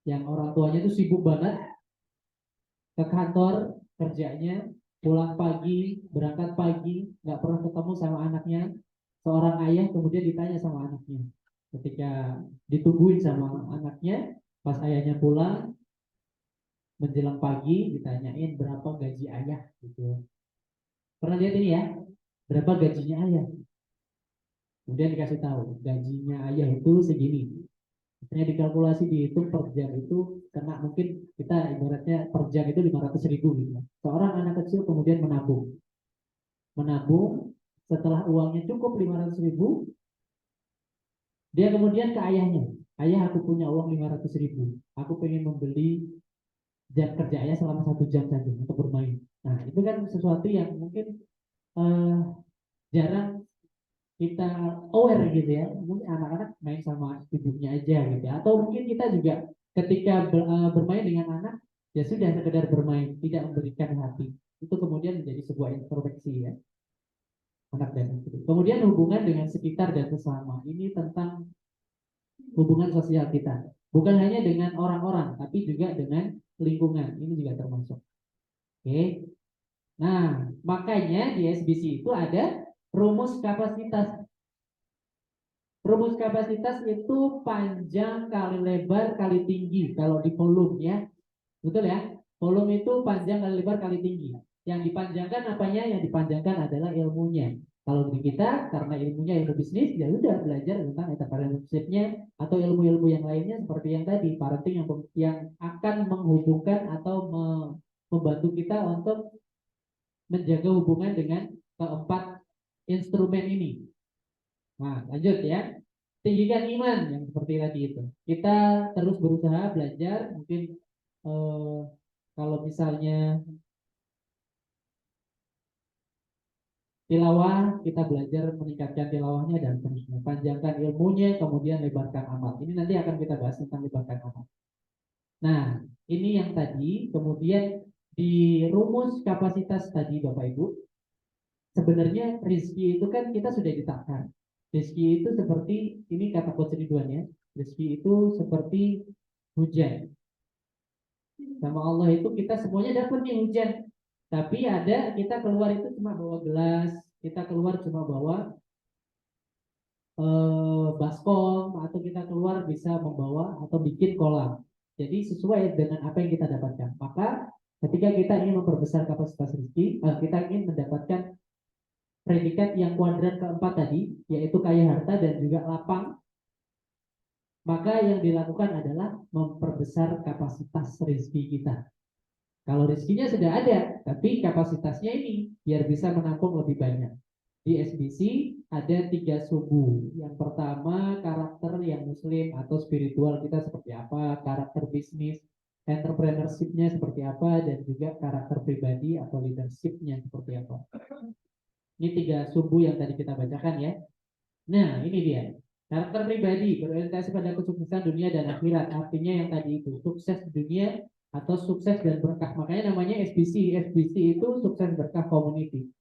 yang orang tuanya itu sibuk banget ke kantor kerjanya, pulang pagi, berangkat pagi, nggak pernah ketemu sama anaknya. Seorang ayah kemudian ditanya sama anaknya, ketika ditungguin sama anaknya, pas ayahnya pulang menjelang pagi ditanyain berapa gaji ayah gitu. Pernah lihat ini ya, berapa gajinya ayah? Kemudian dikasih tahu gajinya ayah itu segini. Misalnya dikalkulasi dihitung per jam itu kena mungkin kita ibaratnya per jam itu 500.000 gitu. Seorang anak kecil kemudian menabung setelah uangnya cukup 500.000, dia kemudian ke ayahnya, ayah aku punya uang 500.000, aku pengen membeli jam kerja ayah selama 1 jam saja untuk bermain. Nah itu kan sesuatu yang mungkin eh, jarang kita aware gitu ya, mungkin anak-anak main sama ibunya aja gitu ya. Atau mungkin kita juga ketika bermain dengan anak ya sudah sekedar bermain tidak memberikan hati, itu kemudian menjadi sebuah introspeksi ya, anak dan istri. Kemudian hubungan dengan sekitar dan sesama, ini tentang hubungan sosial kita, bukan hanya dengan orang-orang tapi juga dengan lingkungan, ini juga termasuk. Oke, nah makanya di SBC itu ada rumus kapasitas. Rumus kapasitas itu panjang kali lebar kali tinggi kalau di volume ya. Betul ya? Volume itu panjang kali lebar kali tinggi. Yang dipanjangkan apanya? Yang dipanjangkan adalah ilmunya. Kalau di kita karena ilmunya ilmu bisnis, ya udah belajar tentang entrepreneurship-nya atau ilmu-ilmu yang lainnya seperti yang tadi, parenting yang akan menghubungkan atau membantu kita untuk menjaga hubungan dengan keempat instrumen ini. Nah, lanjut ya. Tinggikan iman yang seperti tadi itu. Kita terus berusaha belajar, mungkin eh, kalau misalnya tilawah, kita belajar meningkatkan tilawahnya dan seterusnya. Panjangkan ilmunya, kemudian lebarkan amal. Ini nanti akan kita bahas tentang lebarkan amal. Nah, ini yang tadi, kemudian di rumus kapasitas tadi Bapak Ibu, sebenarnya rizki itu kan kita sudah ditakar. Rizki itu seperti, ini kata Coach Ridwan ya, rizki itu seperti hujan. Sama Allah itu kita semuanya dapat nih hujan. Tapi ada kita keluar itu cuma bawa gelas, kita keluar cuma bawa baskom, atau kita keluar bisa membawa atau bikin kolam. Jadi sesuai dengan apa yang kita dapatkan. Maka ketika kita ingin memperbesar kapasitas rezeki, kita ingin mendapatkan predikat yang kuadran keempat tadi, yaitu kaya harta dan juga lapang, maka yang dilakukan adalah memperbesar kapasitas rezeki kita. Kalau rezekinya sudah ada, tapi kapasitasnya ini biar bisa menampung lebih banyak. Di SBC ada 3 suku. Yang pertama karakter yang muslim atau spiritual kita seperti apa, karakter bisnis, entrepreneurship-nya seperti apa, dan juga karakter pribadi atau leadership-nya seperti apa. Ini 3 suku yang tadi kita bacakan ya. Nah, ini dia. Karakter pribadi berorientasi pada kesuksesan dunia dan akhirat. Artinya yang tadi itu, sukses di dunia atau sukses dan berkah. Makanya namanya SBC. SBC itu sukses berkah community.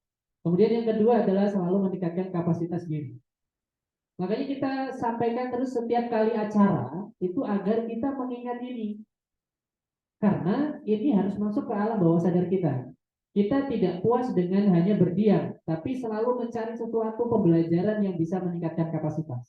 Kemudian yang kedua adalah selalu meningkatkan kapasitas diri. Makanya kita sampaikan terus setiap kali acara itu agar kita mengingat ini. Karena ini harus masuk ke alam bawah sadar kita. Kita tidak puas dengan hanya berdiam, tapi selalu mencari sesuatu pembelajaran yang bisa meningkatkan kapasitas.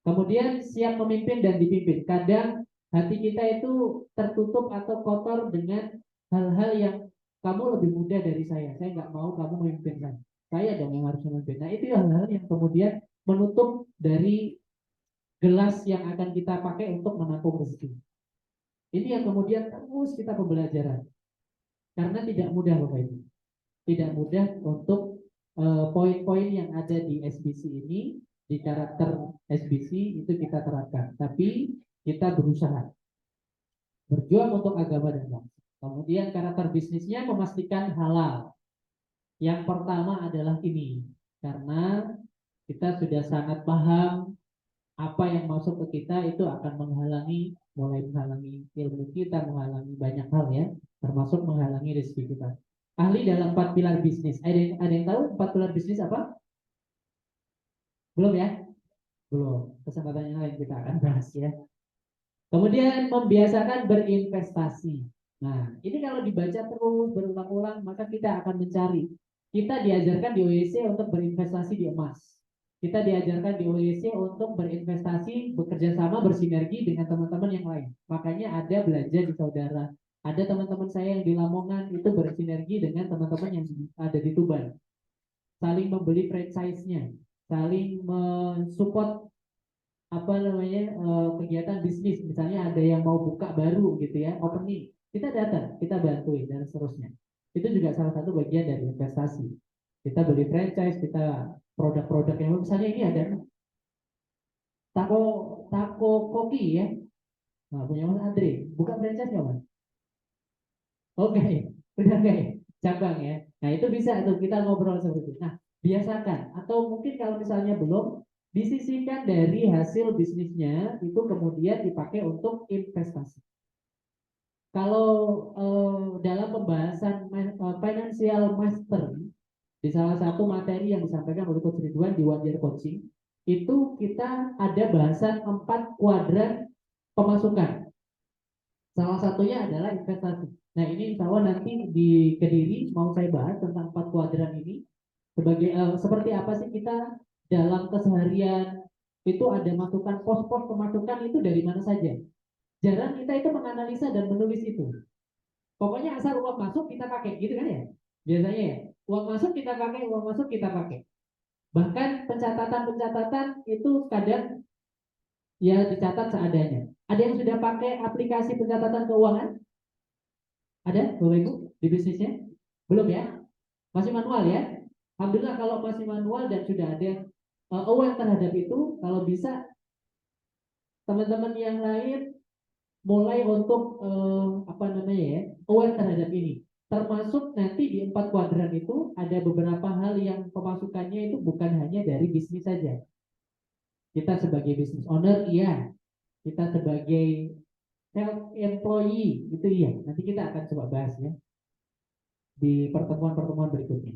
Kemudian siap memimpin dan dipimpin. Kadang hati kita itu tertutup atau kotor dengan hal-hal yang kamu lebih muda dari saya. Saya nggak mau kamu memimpin saya. Saya dong yang harus memimpin. Nah itu hal-hal yang kemudian menutup dari gelas yang akan kita pakai untuk menampung rezeki. Ini yang kemudian terus kita pembelajaran. Karena tidak mudah Bapak Ibu. Tidak mudah untuk poin-poin yang ada di SBC ini, di karakter SBC itu kita terapkan. Tapi kita berusaha berjuang untuk agama dan bangsa. Kemudian karakter bisnisnya memastikan halal. Yang pertama adalah ini, karena kita sudah sangat paham apa yang masuk ke kita itu akan menghalangi, mulai menghalangi ilmu kita, menghalangi banyak hal ya, termasuk menghalangi rezeki kita. Ahli dalam 4 pilar bisnis. Ada yang tahu 4 pilar bisnis apa? Belum ya? Belum. Kesempatan yang lain kita akan bahas ya. Kemudian membiasakan berinvestasi. Nah, ini kalau dibaca terus berulang-ulang, maka kita akan mencari. Kita diajarkan di OEC untuk berinvestasi di emas. Kita diajarkan di OEC untuk berinvestasi, bekerja sama, bersinergi dengan teman-teman yang lain. Makanya ada belajar di saudara. Ada teman-teman saya yang di Lamongan itu bersinergi dengan teman-teman yang ada di Tuban. Saling membeli franchise-nya, saling mensupport apa namanya kegiatan bisnis, misalnya ada yang mau buka baru gitu ya, opening, kita datang, kita bantuin dan seterusnya. Itu juga salah satu bagian dari investasi. Kita beli franchise, kita produk-produk yang misalnya ini ada taco taco koki ya, nah, punya Mas Andre, buka franchise nggak Mas? Oke, udah kayak cabang ya. Nah itu bisa tuh kita ngobrol seperti itu. Nah biasakan, atau mungkin kalau misalnya belum, disisihkan dari hasil bisnisnya itu kemudian dipakai untuk investasi. Kalau dalam pembahasan financial master di salah satu materi yang disampaikan oleh Coach Ridwan di One Year Coaching, itu kita ada bahasan 4 kuadran pemasukan. Salah satunya adalah investasi. Nah ini insya Allah nanti di Kediri mau saya bahas tentang 4 kuadran ini sebagai seperti apa sih kita dalam keseharian itu ada masukan pos-pos pemasukan itu dari mana saja. Jarang kita itu menganalisa dan menulis itu. Pokoknya asal uang masuk kita pakai gitu kan ya. Biasanya ya, uang masuk kita pakai, uang masuk kita pakai. Bahkan pencatatan-pencatatan itu kadang ya dicatat seadanya. Ada yang sudah pakai aplikasi pencatatan keuangan? Ada, Bapak Ibu, di bisnisnya? Belum ya? Masih manual ya? Alhamdulillah kalau masih manual dan sudah ada aware terhadap itu, kalau bisa teman-teman yang lain mulai untuk apa namanya ya, aware terhadap ini. Termasuk nanti di 4 kuadran itu ada beberapa hal yang pemasukannya itu bukan hanya dari bisnis saja. Kita sebagai business owner, iya. Kita sebagai self employee, itu iya. Nanti kita akan coba bahas ya di pertemuan-pertemuan berikutnya.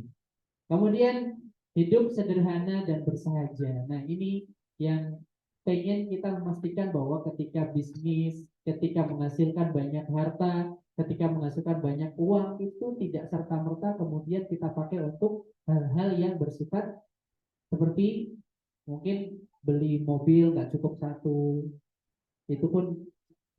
Kemudian hidup sederhana dan bersahaja. Nah ini yang pengen kita memastikan bahwa ketika bisnis, ketika menghasilkan banyak harta, ketika menghasilkan banyak uang itu tidak serta-merta kemudian kita pakai untuk hal-hal yang bersifat seperti mungkin beli mobil nggak cukup satu, itu pun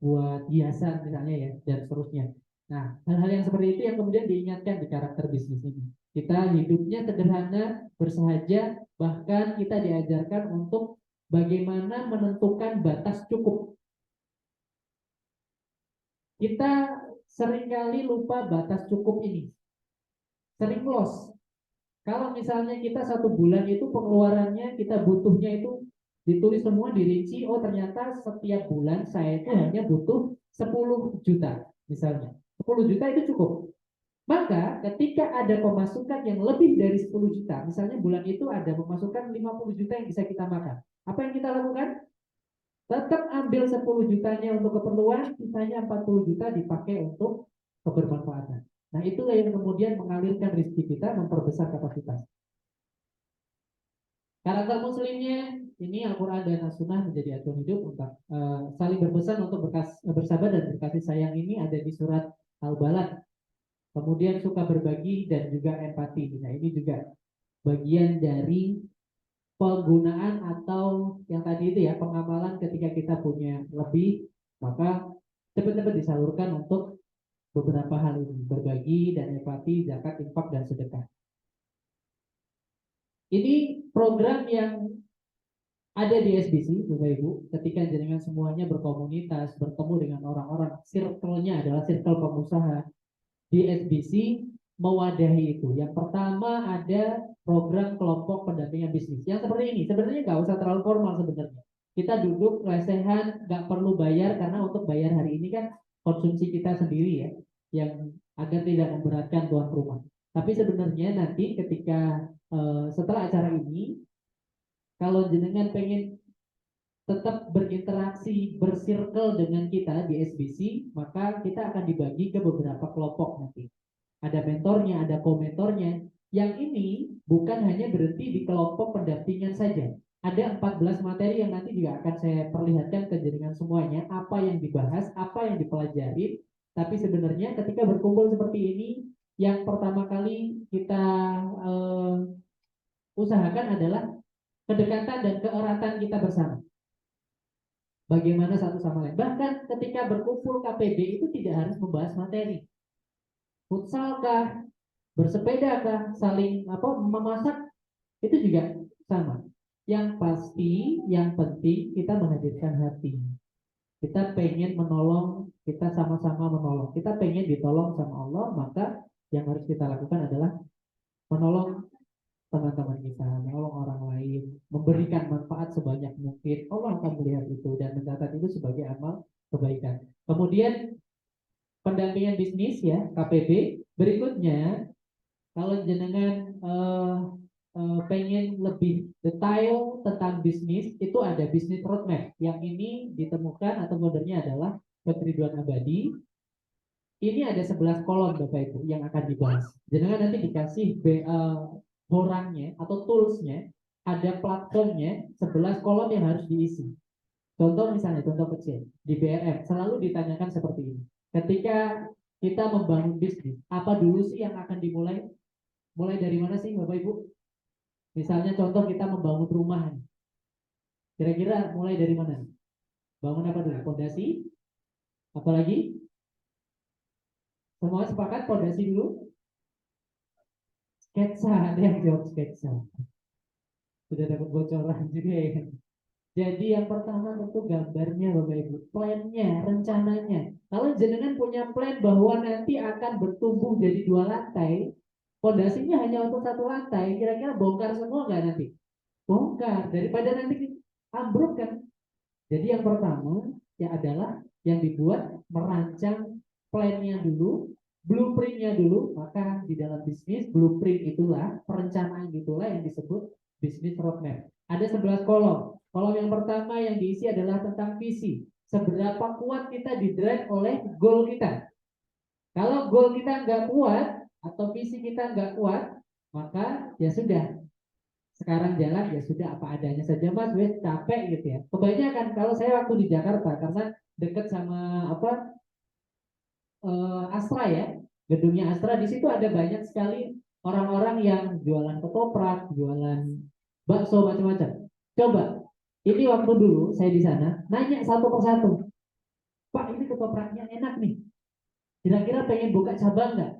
buat hiasan misalnya ya dan seterusnya. Nah hal-hal yang seperti itu yang kemudian diingatkan di karakter bisnis ini. Kita hidupnya sederhana, bersahaja, bahkan kita diajarkan untuk bagaimana menentukan batas cukup. Kita seringkali lupa batas cukup ini, sering loss. Kalau misalnya kita 1 bulan itu pengeluarannya kita butuhnya itu ditulis semua dirinci, oh ternyata setiap bulan saya itu hanya butuh 10 juta misalnya. 10 juta itu cukup. Maka ketika ada pemasukan yang lebih dari 10 juta, misalnya bulan itu ada pemasukan 50 juta yang bisa kita makan. Apa yang kita lakukan? Tetap ambil 10 jutanya untuk keperluan, sisanya 40 juta dipakai untuk kebermanfaatan. Nah itulah yang kemudian mengalirkan rezeki kita, memperbesar kapasitas. Karakter muslimnya ini Al-Quran dan As-Sunnah menjadi acuan hidup untuk saling berpesan untuk bersabar dan berkasih sayang ini ada di surat Al-Balad. Kemudian suka berbagi dan juga empati. Nah ini juga bagian dari penggunaan atau yang tadi itu ya pengamalan ketika kita punya lebih maka cepat-cepat disalurkan untuk beberapa hal ini berbagi dan empati, zakat, infak dan sedekah. Ini program yang ada di SBC, Bapak Ibu, ketika jenengan semuanya berkomunitas, bertemu dengan orang-orang, circle-nya adalah circle pengusaha di SBC mewadahi itu. Yang pertama ada program kelompok pendampingan bisnis. Yang seperti ini, sebenarnya nggak usah terlalu formal sebenarnya. Kita duduk lesehan, nggak perlu bayar karena untuk bayar hari ini kan konsumsi kita sendiri ya, yang agar tidak memberatkan tuan rumah. Tapi sebenarnya nanti ketika setelah acara ini, kalau jenengan pengen tetap berinteraksi, bersirkel dengan kita di SBC, maka kita akan dibagi ke beberapa kelompok nanti. Ada mentornya, ada komentornya. Yang ini bukan hanya berhenti di kelompok pendampingan saja. Ada 14 materi yang nanti juga akan saya perlihatkan ke jenengan semuanya, apa yang dibahas, apa yang dipelajari. Tapi sebenarnya ketika berkumpul seperti ini, yang pertama kali kita usahakan adalah kedekatan dan keeratan kita bersama. Bagaimana satu sama lain. Bahkan ketika berkumpul KPB itu tidak harus membahas materi. Futsal kah, bersepeda kah, saling memasak, itu juga sama. Yang pasti, yang penting kita menghadirkan hati. Kita pengen menolong, kita sama-sama menolong. Kita pengen ditolong sama Allah, maka yang harus kita lakukan adalah menolong teman-teman kita, menolong orang lain, memberikan manfaat sebanyak mungkin. Allah akan melihat itu dan mencatat itu sebagai amal kebaikan. Kemudian pendampingan bisnis ya, KPB. Berikutnya, kalau jenengan pengen lebih detail tentang bisnis, itu ada bisnis roadmap. Yang ini ditemukan atau modelnya adalah Coach Ridwan Abadi. Ini ada 11 kolom Bapak Ibu yang akan dibahas. Jenengan nanti dikasih borangnya atau toolsnya, ada platformnya, 11 kolom yang harus diisi. Contoh misalnya, contoh kecil, di BRM selalu ditanyakan seperti ini. Ketika kita membangun bisnis, apa dulu sih yang akan dimulai? Mulai dari mana sih Bapak Ibu? Misalnya contoh kita membangun rumah. Kira-kira mulai dari mana? Bangun apa dulu? Fondasi? Apalagi? Semua sepakat fondasi dulu? Sketsa, ada yang jawab sketsa. Sudah dapat bocoran juga ya. Jadi yang pertama tentu gambarnya Bapak Ibu, plannya, rencananya. Kalau jenengan punya plan bahwa nanti akan bertumbuh jadi 2 lantai, fondasinya hanya untuk 1 lantai, kira-kira bongkar semua nggak nanti? Bongkar, daripada nanti ambruk kan. Jadi yang pertama ya adalah yang dibuat merancang plannya dulu, blueprintnya dulu. Maka di dalam bisnis blueprint itulah, perencanaan itulah yang disebut bisnis roadmap. Ada 11 kolom. Kolom yang pertama yang diisi adalah tentang visi. Seberapa kuat kita di-drive oleh goal kita. Kalau goal kita nggak kuat atau visi kita nggak kuat, maka ya sudah, sekarang jalan ya sudah apa adanya saja Mas, wes capek gitu ya. Kebanyakan kalau saya waktu di Jakarta karena deket sama Astra ya, gedungnya Astra, di situ ada banyak sekali orang-orang yang jualan ketoprak, jualan bakso macam-macam. Coba, ini waktu dulu saya di sana nanya satu persatu, Pak ini ketopraknya enak nih, kira-kira pengen buka cabang nggak?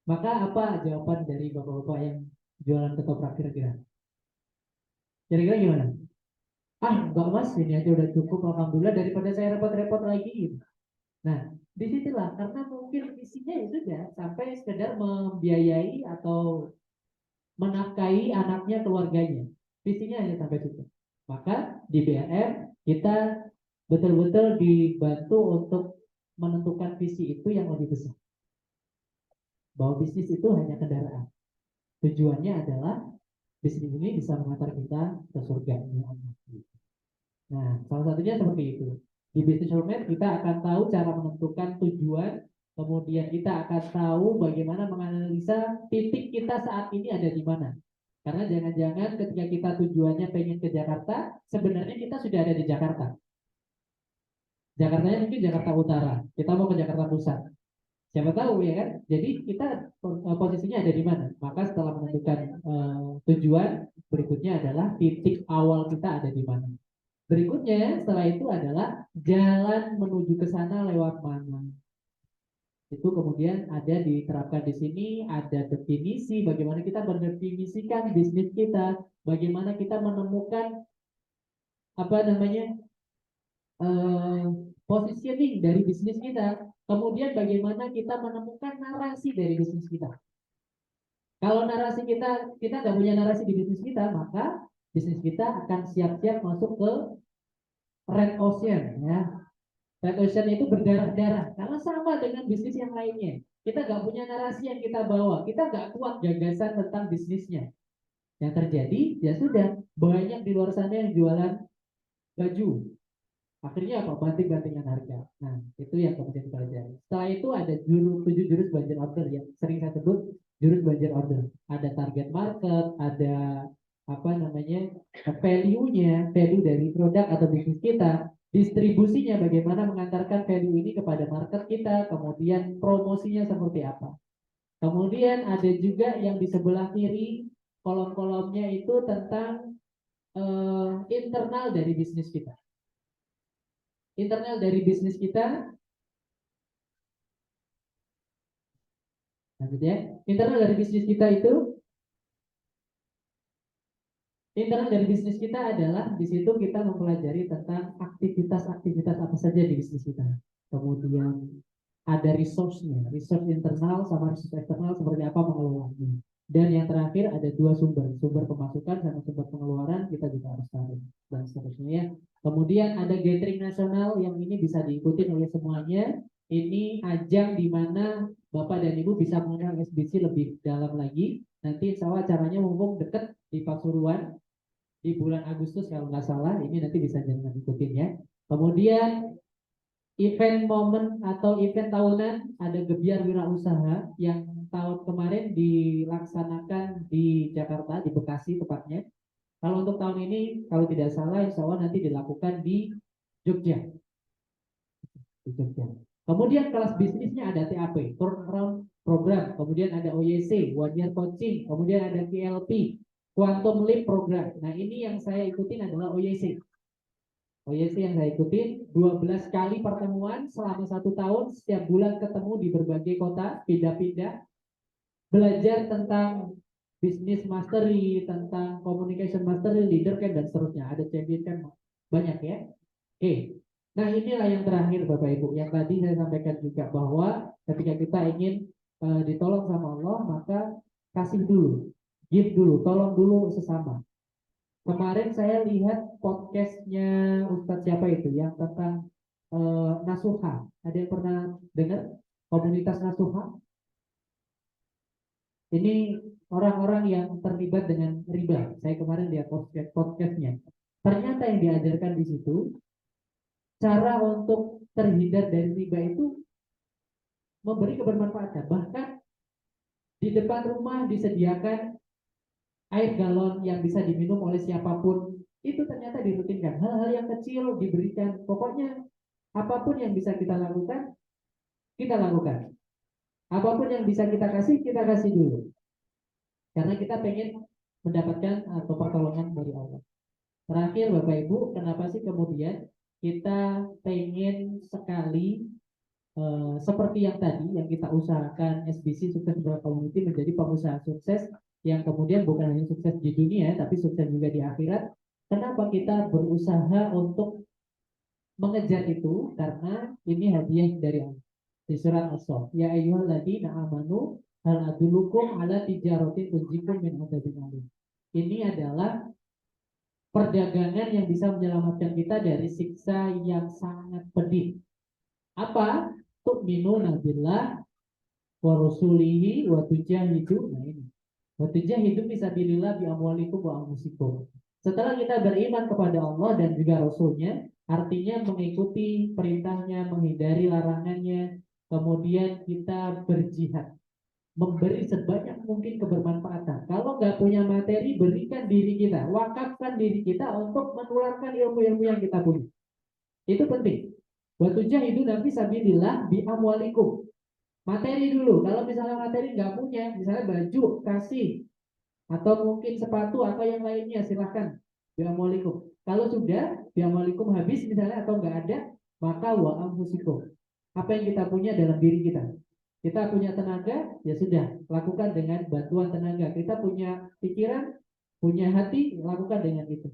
Maka apa jawaban dari bapak-bapak yang jualan ketoprak kira-kira? Kira-kira gimana? Ah enggak Mas, ini aja udah cukup alhamdulillah daripada saya repot-repot lagi. Nah, disitulah karena mungkin visinya itu sudah sampai sekedar membiayai atau menafkahi anaknya, keluarganya. Visinya hanya sampai situ. Maka di BRM kita betul-betul dibantu untuk menentukan visi itu yang lebih besar. Bahwa bisnis itu hanya kendaraan. Tujuannya adalah bisnis ini bisa mengantar kita ke surga. Nah, salah satunya seperti itu. Di bisnis roadmap kita akan tahu cara menentukan tujuan, kemudian kita akan tahu bagaimana menganalisa titik kita saat ini ada di mana. Karena jangan-jangan ketika kita tujuannya pengen ke Jakarta, sebenarnya kita sudah ada di Jakarta. Jakartanya mungkin Jakarta Utara, kita mau ke Jakarta Pusat. Siapa tahu ya kan? Jadi kita posisinya ada di mana. Maka setelah menentukan tujuan, berikutnya adalah titik awal kita ada di mana. Berikutnya setelah itu adalah jalan menuju ke sana lewat mana. Itu kemudian ada diterapkan di sini, ada definisi bagaimana kita mendefinisikan bisnis kita, bagaimana kita menemukan apa namanya positioning dari bisnis kita, kemudian bagaimana kita menemukan narasi dari bisnis kita. Kalau narasi kita nggak punya narasi di bisnis kita, maka bisnis kita akan siap-siap masuk ke red ocean ya. Red ocean itu berdarah-darah karena sama dengan bisnis yang lainnya. kita nggak punya narasi yang kita bawa, kita nggak kuat gagasan tentang bisnisnya. Yang terjadi, ya sudah, banyak di luar sana yang jualan baju. Akhirnya apa? Banting-bantingan harga. Nah, itu yang kemudian dipelajari. Setelah itu ada 7 jurus banjir order yang sering saya sebut jurus banjir order. Ada target market, ada apa namanya value-nya, value dari produk atau bisnis kita, distribusinya bagaimana mengantarkan value ini kepada market kita, kemudian promosinya seperti apa. Kemudian ada juga yang di sebelah kiri kolom-kolomnya itu tentang internal dari bisnis kita. Internal dari bisnis kita, ya. Internal dari bisnis kita itu, internal dari bisnis kita adalah di situ kita mempelajari tentang aktivitas-aktivitas apa saja di bisnis kita. Kemudian ada resource-nya, resource internal sama resource eksternal seperti apa pengelolaannya. Dan yang terakhir ada 2 sumber pemasukan sama sumber pengeluaran kita juga harus tahu dan seterusnya ya. Kemudian ada gathering nasional yang ini bisa diikuti oleh semuanya. Ini ajang di mana Bapak dan Ibu bisa mengenal SBC lebih dalam lagi. Nanti insya Allah acaranya mumpung deket di Pasuruan di bulan Agustus kalau nggak salah. Ini nanti bisa jangan ikutin ya. Kemudian event momen atau event tahunan ada Gebiar Wirausaha yang tahun kemarin dilaksanakan di Jakarta, di Bekasi tepatnya. Kalau untuk tahun ini, kalau tidak salah, insya Allah nanti dilakukan di Jogja. Di Jogja. Kemudian kelas bisnisnya ada TAP, Turnaround Program. Kemudian ada OYC, One Year Coaching. Kemudian ada KLP, Quantum Leap Program. Nah ini yang saya ikutin adalah OYC. OYC yang saya ikutin 12 kali pertemuan selama 1 tahun, setiap bulan ketemu di berbagai kota, pindah-pindah, belajar tentang bisnis mastery, tentang communication mastery, leader kan dan seterusnya. Ada champion kan banyak ya. Oke. Nah inilah yang terakhir Bapak Ibu. Yang tadi saya sampaikan juga bahwa ketika kita ingin ditolong sama Allah, maka kasih dulu, give dulu, tolong dulu sesama. Kemarin saya lihat podcastnya Ustadz siapa itu yang tentang Nasuha. Ada yang pernah dengar komunitas Nasuha? Ini orang-orang yang terlibat dengan riba. Saya kemarin lihat podcastnya. Ternyata yang diajarkan di situ, cara untuk terhindar dari riba itu memberi kebermanfaatan. Bahkan di depan rumah disediakan air galon yang bisa diminum oleh siapapun. Itu ternyata dirutinkan. Hal-hal yang kecil diberikan. Pokoknya apapun yang bisa kita lakukan, kita lakukan. Apapun yang bisa kita kasih dulu. Karena kita pengen mendapatkan atau pertolongan dari Allah. Terakhir Bapak Ibu, kenapa sih kemudian kita pengen sekali seperti yang tadi yang kita usahakan SBC Sukses Global Community menjadi pengusaha sukses yang kemudian bukan hanya sukses di dunia tapi sukses juga di akhirat. Kenapa kita berusaha untuk mengejar itu? Karena ini hadiah dari Allah. Di surat As-Saff, ya ayyuhalladzina amanu hal adullukum ala tijaratin tunjikum min adzabin alim. Ini adalah perdagangan yang bisa menyelamatkan kita dari siksa yang sangat pedih. Apa? Tu'minuna billah wa rasulihi wa tujahidu. Nah ini. Wa tujahidu fisabilillah bi amwalikum wa anfusikum. Setelah kita beriman kepada Allah dan juga Rasulnya, artinya mengikuti perintahnya, menghindari larangannya, kemudian kita berjihad, memberi sebanyak mungkin kebermanfaatan. Kalau nggak punya materi, berikan diri kita, wakafkan diri kita untuk menularkan ilmu-ilmu yang kita punya. Itu penting. Watujah itu nabi sabilillah bi amwalikum. Materi dulu. Kalau misalnya materi nggak punya, misalnya baju kasih, atau mungkin sepatu atau yang lainnya, silahkan bi amwalikum. Kalau sudah bi amwalikum habis misalnya atau nggak ada, maka wa anfusikum. Apa yang kita punya dalam diri kita. Kita punya tenaga, ya sudah, lakukan dengan bantuan tenaga. Kita punya pikiran, punya hati, lakukan dengan itu.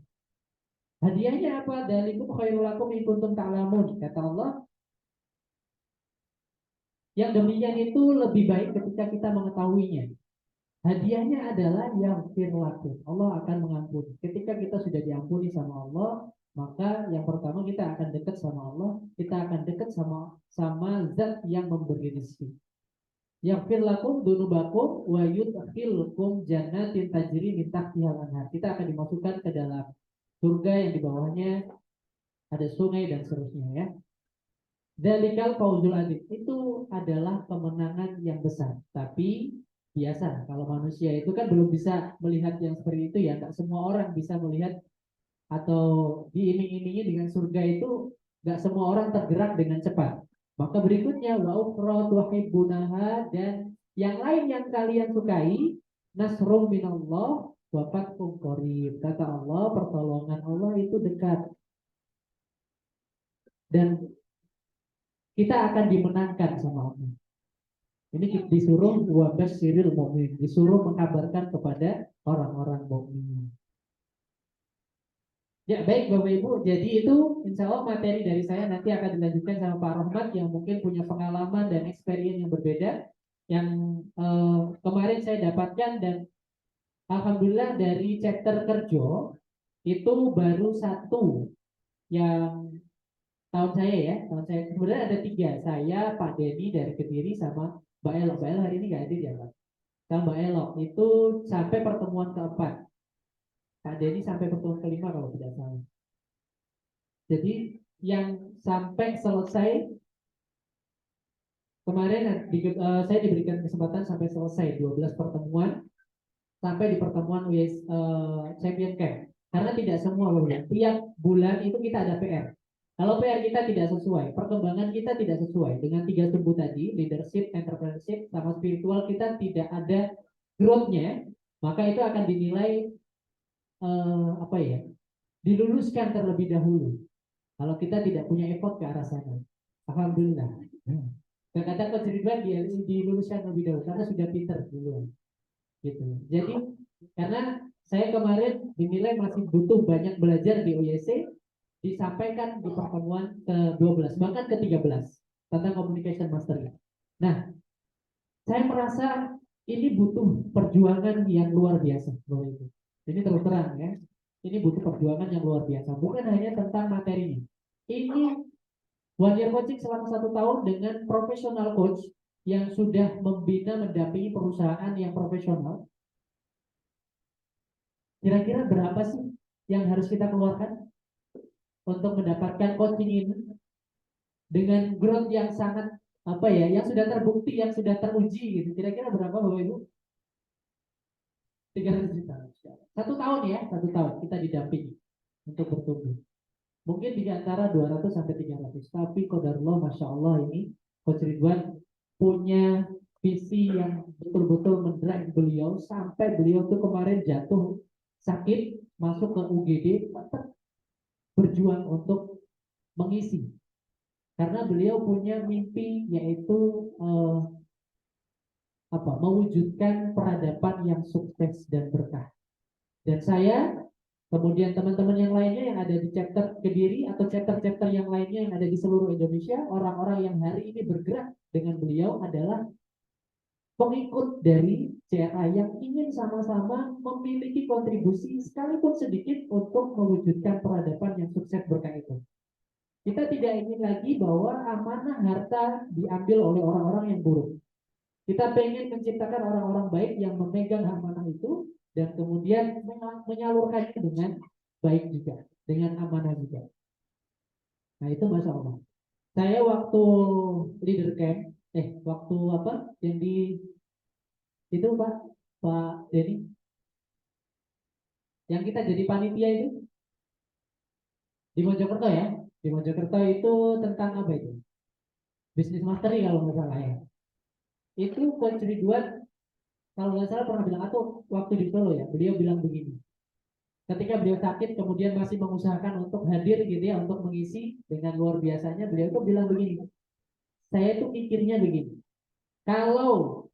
Hadiahnya apa? Dalikum khairul lakum in kuntum ta'lamun. Kata Allah, yang demikian itu lebih baik ketika kita mengetahuinya. Hadiahnya adalah yang firlakum. Allah akan mengampuni. Ketika kita sudah diampuni sama Allah, maka yang pertama kita akan dekat sama Allah, kita akan dekat sama zat yang memberi rezeki. yaghfir lakum dzunubakum wa yudkhilkum jannatin tajri min tahtihal anhar. Kita akan dimasukkan ke dalam surga yang di bawahnya ada sungai dan seterusnya ya. Dzalikal fauzul adzim. Itu adalah kemenangan yang besar. Tapi biasa kalau manusia itu kan belum bisa melihat yang seperti itu ya. Enggak semua orang bisa melihat atau diiming-imingi dengan surga itu, enggak semua orang tergerak dengan cepat. Maka berikutnya wa ukhra tuhibbunaha, dan yang lain yang kalian sukai, nasrum minallah wa fathun qarib. Kata Allah, pertolongan Allah itu dekat dan kita akan dimenangkan sama Allah. Ini disuruh wabasyiril mu'min, disuruh mengabarkan kepada orang-orang mukmin. Ya baik Bapak Ibu, jadi itu insya Allah materi dari saya nanti akan dilanjutkan sama Pak Rahmat yang mungkin punya pengalaman dan experience yang berbeda yang kemarin saya dapatkan, dan Alhamdulillah dari chapter kerja itu baru satu yang tahun saya ya, tahun saya sebenarnya ada tiga, saya, Pak Denny dari Kediri sama Mbak Elok. Mbak Elok hari ini nggak hadir ya Pak. Sama Mbak Elok itu sampai pertemuan keempat, Pak Denny sampai pertemuan kelima kalau tidak salah. Jadi yang sampai selesai kemarin saya diberikan kesempatan sampai selesai 12 pertemuan sampai di pertemuan Champion Camp. Karena tidak semua tiap bulan itu kita ada PR. Kalau PR kita tidak sesuai, perkembangan kita tidak sesuai dengan tiga sumbu tadi, leadership, entrepreneurship, sama spiritual, kita tidak ada growth-nya, maka itu akan dinilai diluluskan terlebih dahulu. Kalau kita tidak punya effort ke arah sana. Alhamdulillah. Kadang-kadang kecerdasan dia diluluskan lebih dahulu karena sudah pinter dulu. Gitu. Jadi karena saya kemarin dinilai masih butuh banyak belajar di OYC, disampaikan di pertemuan ke-12 bahkan ke-13 tentang communication mastery. Nah, saya merasa ini butuh perjuangan yang luar biasa, Bapak Ibu. Ini terus terang ya. Ini butuh perjuangan yang luar biasa. Bukan hanya tentang materinya. Ini one year coaching selama 1 tahun dengan profesional coach yang sudah membina, mendampingi perusahaan yang profesional. Kira-kira berapa sih yang harus kita keluarkan untuk mendapatkan coaching ini dengan growth yang sangat yang sudah terbukti, yang sudah teruji gitu. Kira-kira berapa Bapak Ibu? 300 juta. 1 tahun ya, 1 tahun kita didampingi untuk bertumbuh. Mungkin di antara 200 sampai 300. Tapi qadarullah, Masya Allah, ini Coach Ridwan punya visi yang betul-betul mendrive beliau sampai beliau tuh kemarin jatuh sakit, masuk ke UGD, tetap berjuang untuk mengisi. Karena beliau punya mimpi yaitu mewujudkan peradaban yang sukses dan berkah. Dan saya, kemudian teman-teman yang lainnya yang ada di chapter Kediri atau chapter-chapter yang lainnya yang ada di seluruh Indonesia, orang-orang yang hari ini bergerak dengan beliau adalah pengikut dari CRA yang ingin sama-sama memiliki kontribusi sekalipun sedikit untuk mewujudkan peradaban yang sukses berkah itu. Kita tidak ingin lagi bahwa amanah harta diambil oleh orang-orang yang buruk. Kita pengen menciptakan orang-orang baik yang memegang amanah itu dan kemudian menyalurkannya dengan baik juga, dengan amanah juga. Nah itu Masya Allah. Saya waktu leader camp, waktu yang di itu Pak Denny, yang kita jadi panitia itu di Mojokerto ya. Di Mojokerto itu tentang apa itu? Bisnis mastery kalau nggak salah ya. Itu Coach Ridwan kalau nggak salah pernah bilang, atau waktu di Solo ya, beliau bilang begini. Ketika beliau sakit kemudian masih mengusahakan untuk hadir gitu ya, untuk mengisi dengan luar biasanya, beliau tuh bilang begini. Saya tuh pikirnya begini. Kalau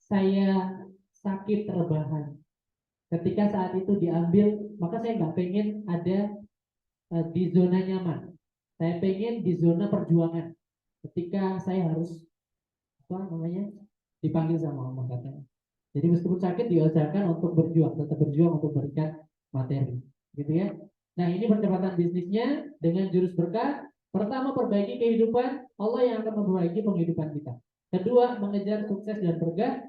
saya sakit rebahan, ketika saat itu diambil, maka saya nggak pengen ada di zona nyaman. Saya pengen di zona perjuangan. Ketika saya harus dipanggil sama Allah katanya. Jadi meskipun sakit diusahakan untuk berjuang, tetap berjuang untuk berikan materi, gitu ya. Nah ini percepatan bisnisnya dengan jurus berkah. Pertama, perbaiki kehidupan, Allah yang akan memperbaiki penghidupan kita. Kedua, mengejar sukses dan berkah.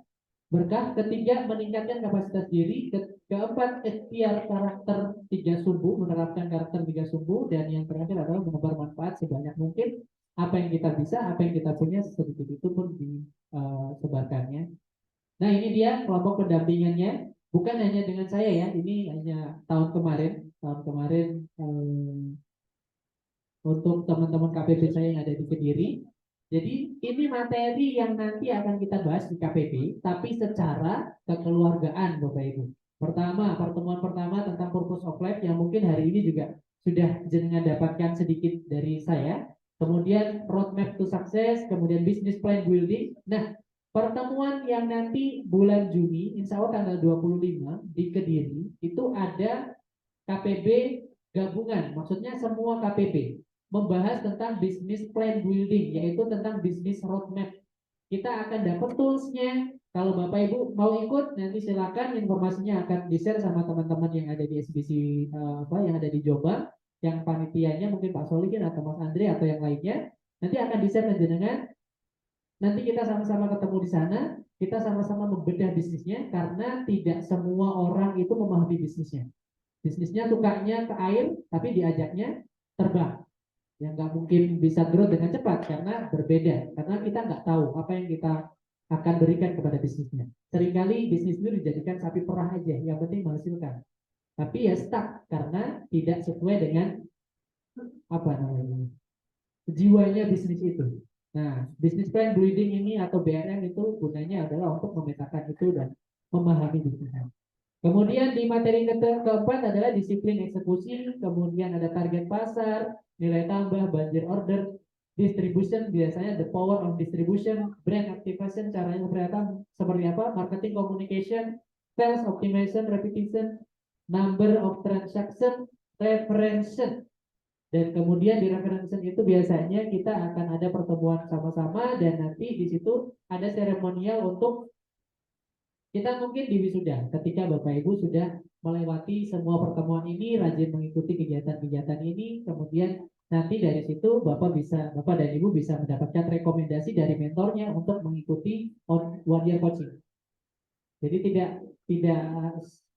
Ketiga, meningkatkan kapasitas diri. Keempat, ikhtiar karakter tiga sumbu, menerapkan karakter tiga sumbu. Dan yang terakhir adalah menebar manfaat sebanyak mungkin. Apa yang kita bisa, apa yang kita punya, sedikit itu pun disebarkannya. Nah, ini dia kelompok pendampingannya. Bukan hanya dengan saya ya, ini hanya tahun kemarin. Tahun kemarin untuk teman-teman KPP saya yang ada di Kediri. Jadi ini materi yang nanti akan kita bahas di KPP, tapi secara kekeluargaan Bapak Ibu. Pertama, pertemuan pertama tentang purpose of life yang mungkin hari ini juga sudah jenengan dapatkan sedikit dari saya. Kemudian roadmap to success, kemudian business plan building. Nah, pertemuan yang nanti bulan Juni, insya Allah tanggal 25 di Kediri, itu ada KPB gabungan, maksudnya semua KPB membahas tentang business plan building, yaitu tentang business roadmap. Kita akan dapat toolsnya. Kalau Bapak Ibu mau ikut, nanti silakan, informasinya akan di-share sama teman-teman yang ada di SBC yang ada di Jombang, yang panitianya mungkin Pak Solikin atau Mas Andre atau yang lainnya. Nanti akan di-share ke jenengan. Nanti kita sama-sama ketemu di sana, kita sama-sama membedah bisnisnya karena tidak semua orang itu memahami bisnisnya. Bisnisnya sukanya ke air, tapi diajaknya terbang. Yang nggak mungkin bisa growth dengan cepat karena berbeda. Karena kita nggak tahu apa yang kita akan berikan kepada bisnisnya. Seringkali bisnis itu dijadikan sapi perah aja, yang penting menghasilkan. Tapi ya stuck karena tidak sesuai dengan apa namanya jiwanya bisnis itu. Nah, bisnis plan building ini atau BRM itu gunanya adalah untuk memetakan itu dan memahami bisnisnya. Kemudian di materi keempat adalah disiplin eksekusi, kemudian ada target pasar, nilai tambah, budget order, distribution, biasanya the power of distribution, brand activation, caranya kelihatan seperti apa, marketing communication, sales optimization, repetition, number of transaction, reference. Dan kemudian di reference itu biasanya kita akan ada pertemuan sama-sama dan nanti di situ ada seremonial untuk kita mungkin di wisuda ketika Bapak Ibu sudah melewati semua pertemuan ini, rajin mengikuti kegiatan-kegiatan ini, kemudian nanti dari situ Bapak dan Ibu bisa mendapatkan rekomendasi dari mentornya untuk mengikuti one year coaching. Jadi tidak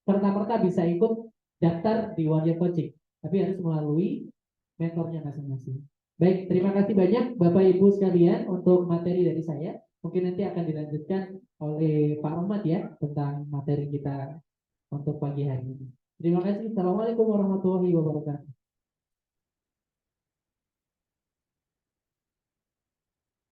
serta-merta bisa ikut daftar di one year coaching, tapi harus melalui mentornya masing-masing. Baik, terima kasih banyak Bapak Ibu sekalian untuk materi dari saya. Mungkin nanti akan dilanjutkan oleh Pak Ahmad ya tentang materi kita untuk pagi hari ini. Terima kasih. Assalamualaikum warahmatullahi wabarakatuh.